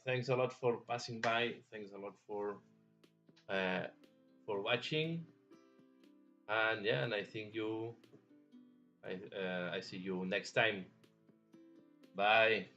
thanks a lot for passing by. Thanks a lot uh, for watching, and yeah, and I think I see you next time. Bye.